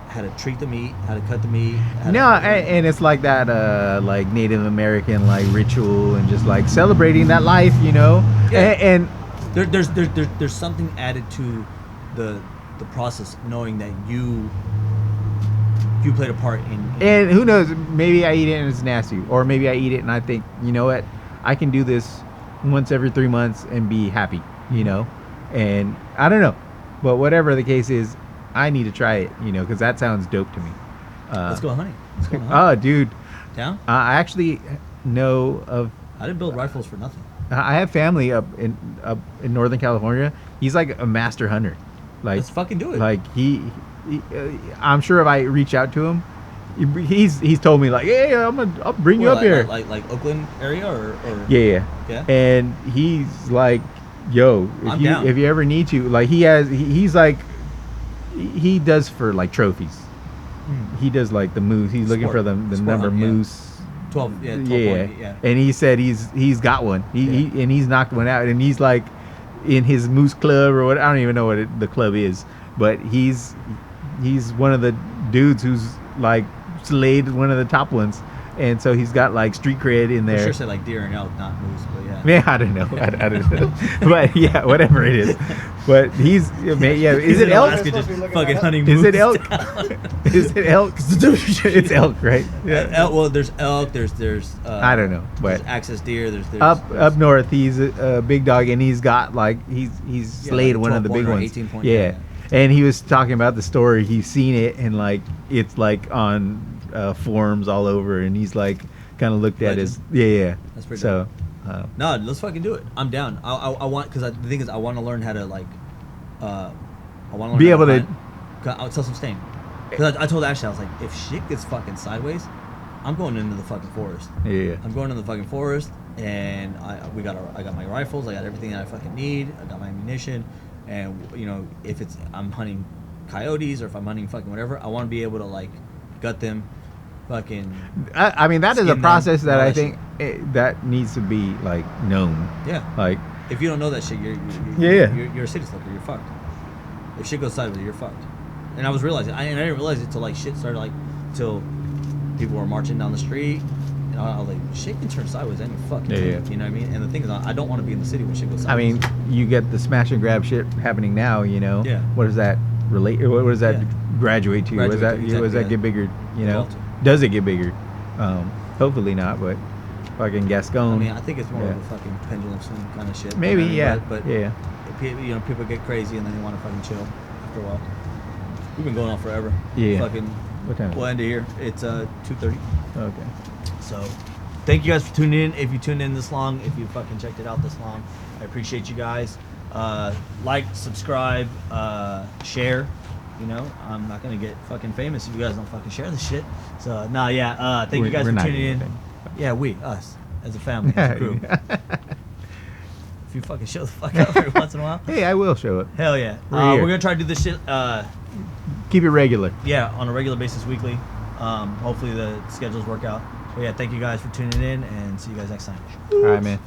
S1: how to treat the meat, how to cut the meat.
S3: no, and it's like that, like Native American like ritual and just like celebrating that life, you know.
S1: Yeah.
S3: And
S1: there's something added to the process, knowing that you played a part in
S3: and who knows? Maybe I eat it and it's nasty, or maybe I eat it and I think, you know what, I can do this once every 3 months and be happy, you know. And I don't know, but whatever the case is, I need to try it, you know, because that sounds dope to me.
S1: Let's go hunting. Let's go hunt.
S3: Oh, dude,
S1: Down?
S3: I actually know of.
S1: I didn't build rifles for nothing.
S3: I have family up in Northern California. He's like a master hunter. Like,
S1: Let's fucking do it.
S3: like he I'm sure if I reach out to him, he's told me like, hey, I'll bring you
S1: Well,
S3: up here.
S1: like Oakland area or
S3: Yeah.
S1: Yeah?
S3: And he's like, yo,
S1: I'm down.
S3: if you ever need to, like he's like, he does for like trophies. He does like the moose. He's looking
S1: Sport.
S3: for the
S1: Sport
S3: number
S1: hunt, yeah.
S3: moose.
S1: 12 yeah 12
S3: Yeah.
S1: point, yeah.
S3: And he said he's got one.
S1: Yeah.
S3: He's knocked one out, and he's like in his moose club or what, I don't even know what the club is, but he's one of the dudes who's like slayed one of the top ones, and so he's got like street cred in
S1: For
S3: there.
S1: sure said like deer and elk, not moose, but yeah.
S3: Yeah, I don't know. I don't know. But yeah, whatever it is. But he's yeah. Is it elk?
S1: Alaska just fucking hunting
S3: Is
S1: moose
S3: it elk?
S1: down.
S3: Is it elk? It's elk, right?
S1: Well, there's elk. There's
S3: I don't know, but
S1: there's axis deer. There's
S3: up north, he's a big dog, and he's got like he's slayed
S1: like
S3: one of the
S1: 12
S3: big
S1: point or
S3: ones.
S1: 18 point,
S3: Yeah.
S1: yeah.
S3: And he was talking about the story. He's seen it, and like it's like on forums all over, and he's like kind of looked at as yeah.
S1: That's pretty
S3: So.
S1: No, let's fucking do it. I'm down. I want, because the thing is, I want to learn how to like, I want to learn
S3: Be
S1: how
S3: able to-
S1: hunt. 'Cause I'll self-sustain. Because I told Ashley, I was like, if shit gets fucking sideways, I'm going into the fucking forest.
S3: Yeah.
S1: I'm going into the fucking forest, and I got my rifles, I got everything that I fucking need, I got my ammunition, and you know, if it's I'm hunting coyotes or if I'm hunting fucking whatever, I want to be able to like gut them, fucking
S3: I mean, that is a
S1: Skin them,
S3: process that
S1: all
S3: I
S1: that
S3: think that needs to be like known.
S1: yeah.
S3: Like,
S1: If you don't know that shit, you're
S3: Yeah.
S1: you're a city slicker. You're fucked. If shit goes sideways, you're fucked. And I was realizing, I didn't realize it till like shit started like till people were marching down the street, and I was like, shit can turn sideways any fucking
S3: Yeah,
S1: minute,
S3: yeah.
S1: You know what I mean? And the thing is, I don't want to be in the city when shit goes
S3: I
S1: sideways.
S3: mean, you get the smash and grab shit happening now. You know.
S1: Yeah.
S3: What does that relate? What does that
S1: Yeah.
S3: graduate to?
S1: Graduate
S3: Was that?
S1: to, exactly,
S3: Was that
S1: yeah.
S3: get bigger? You know.
S1: Evolve to.
S3: Does it get bigger? Hopefully not, but fucking Gascon.
S1: I mean, I think it's more of
S3: Yeah.
S1: a fucking pendulum swing kind of shit. you
S3: Maybe,
S1: know what I mean?
S3: yeah.
S1: But
S3: Yeah.
S1: you know, people get crazy and then they want to fucking chill after a while. We've been going on forever.
S3: Yeah.
S1: Fucking.
S3: What time is
S1: We'll
S3: it?
S1: end it here. It's 2:30.
S3: Okay.
S1: So, thank you guys for tuning in. If you tuned in this long, if you fucking checked it out this long, I appreciate you guys. Like, subscribe, share. You know, I'm not gonna get fucking famous if you guys don't fucking share this shit. So, nah, yeah. Thank you guys
S3: We're
S1: for
S3: not
S1: tuning in.
S3: getting
S1: Yeah, us as a family, as a group. If you fucking show the fuck up every once in a while,
S3: Hey, I will show it.
S1: hell yeah.
S3: We're here.
S1: We're gonna try to do this shit.
S3: Keep it regular.
S1: Yeah, on a regular basis, weekly. Hopefully the schedules work out. But yeah, thank you guys for tuning in, and see you guys next time.
S3: All right, man.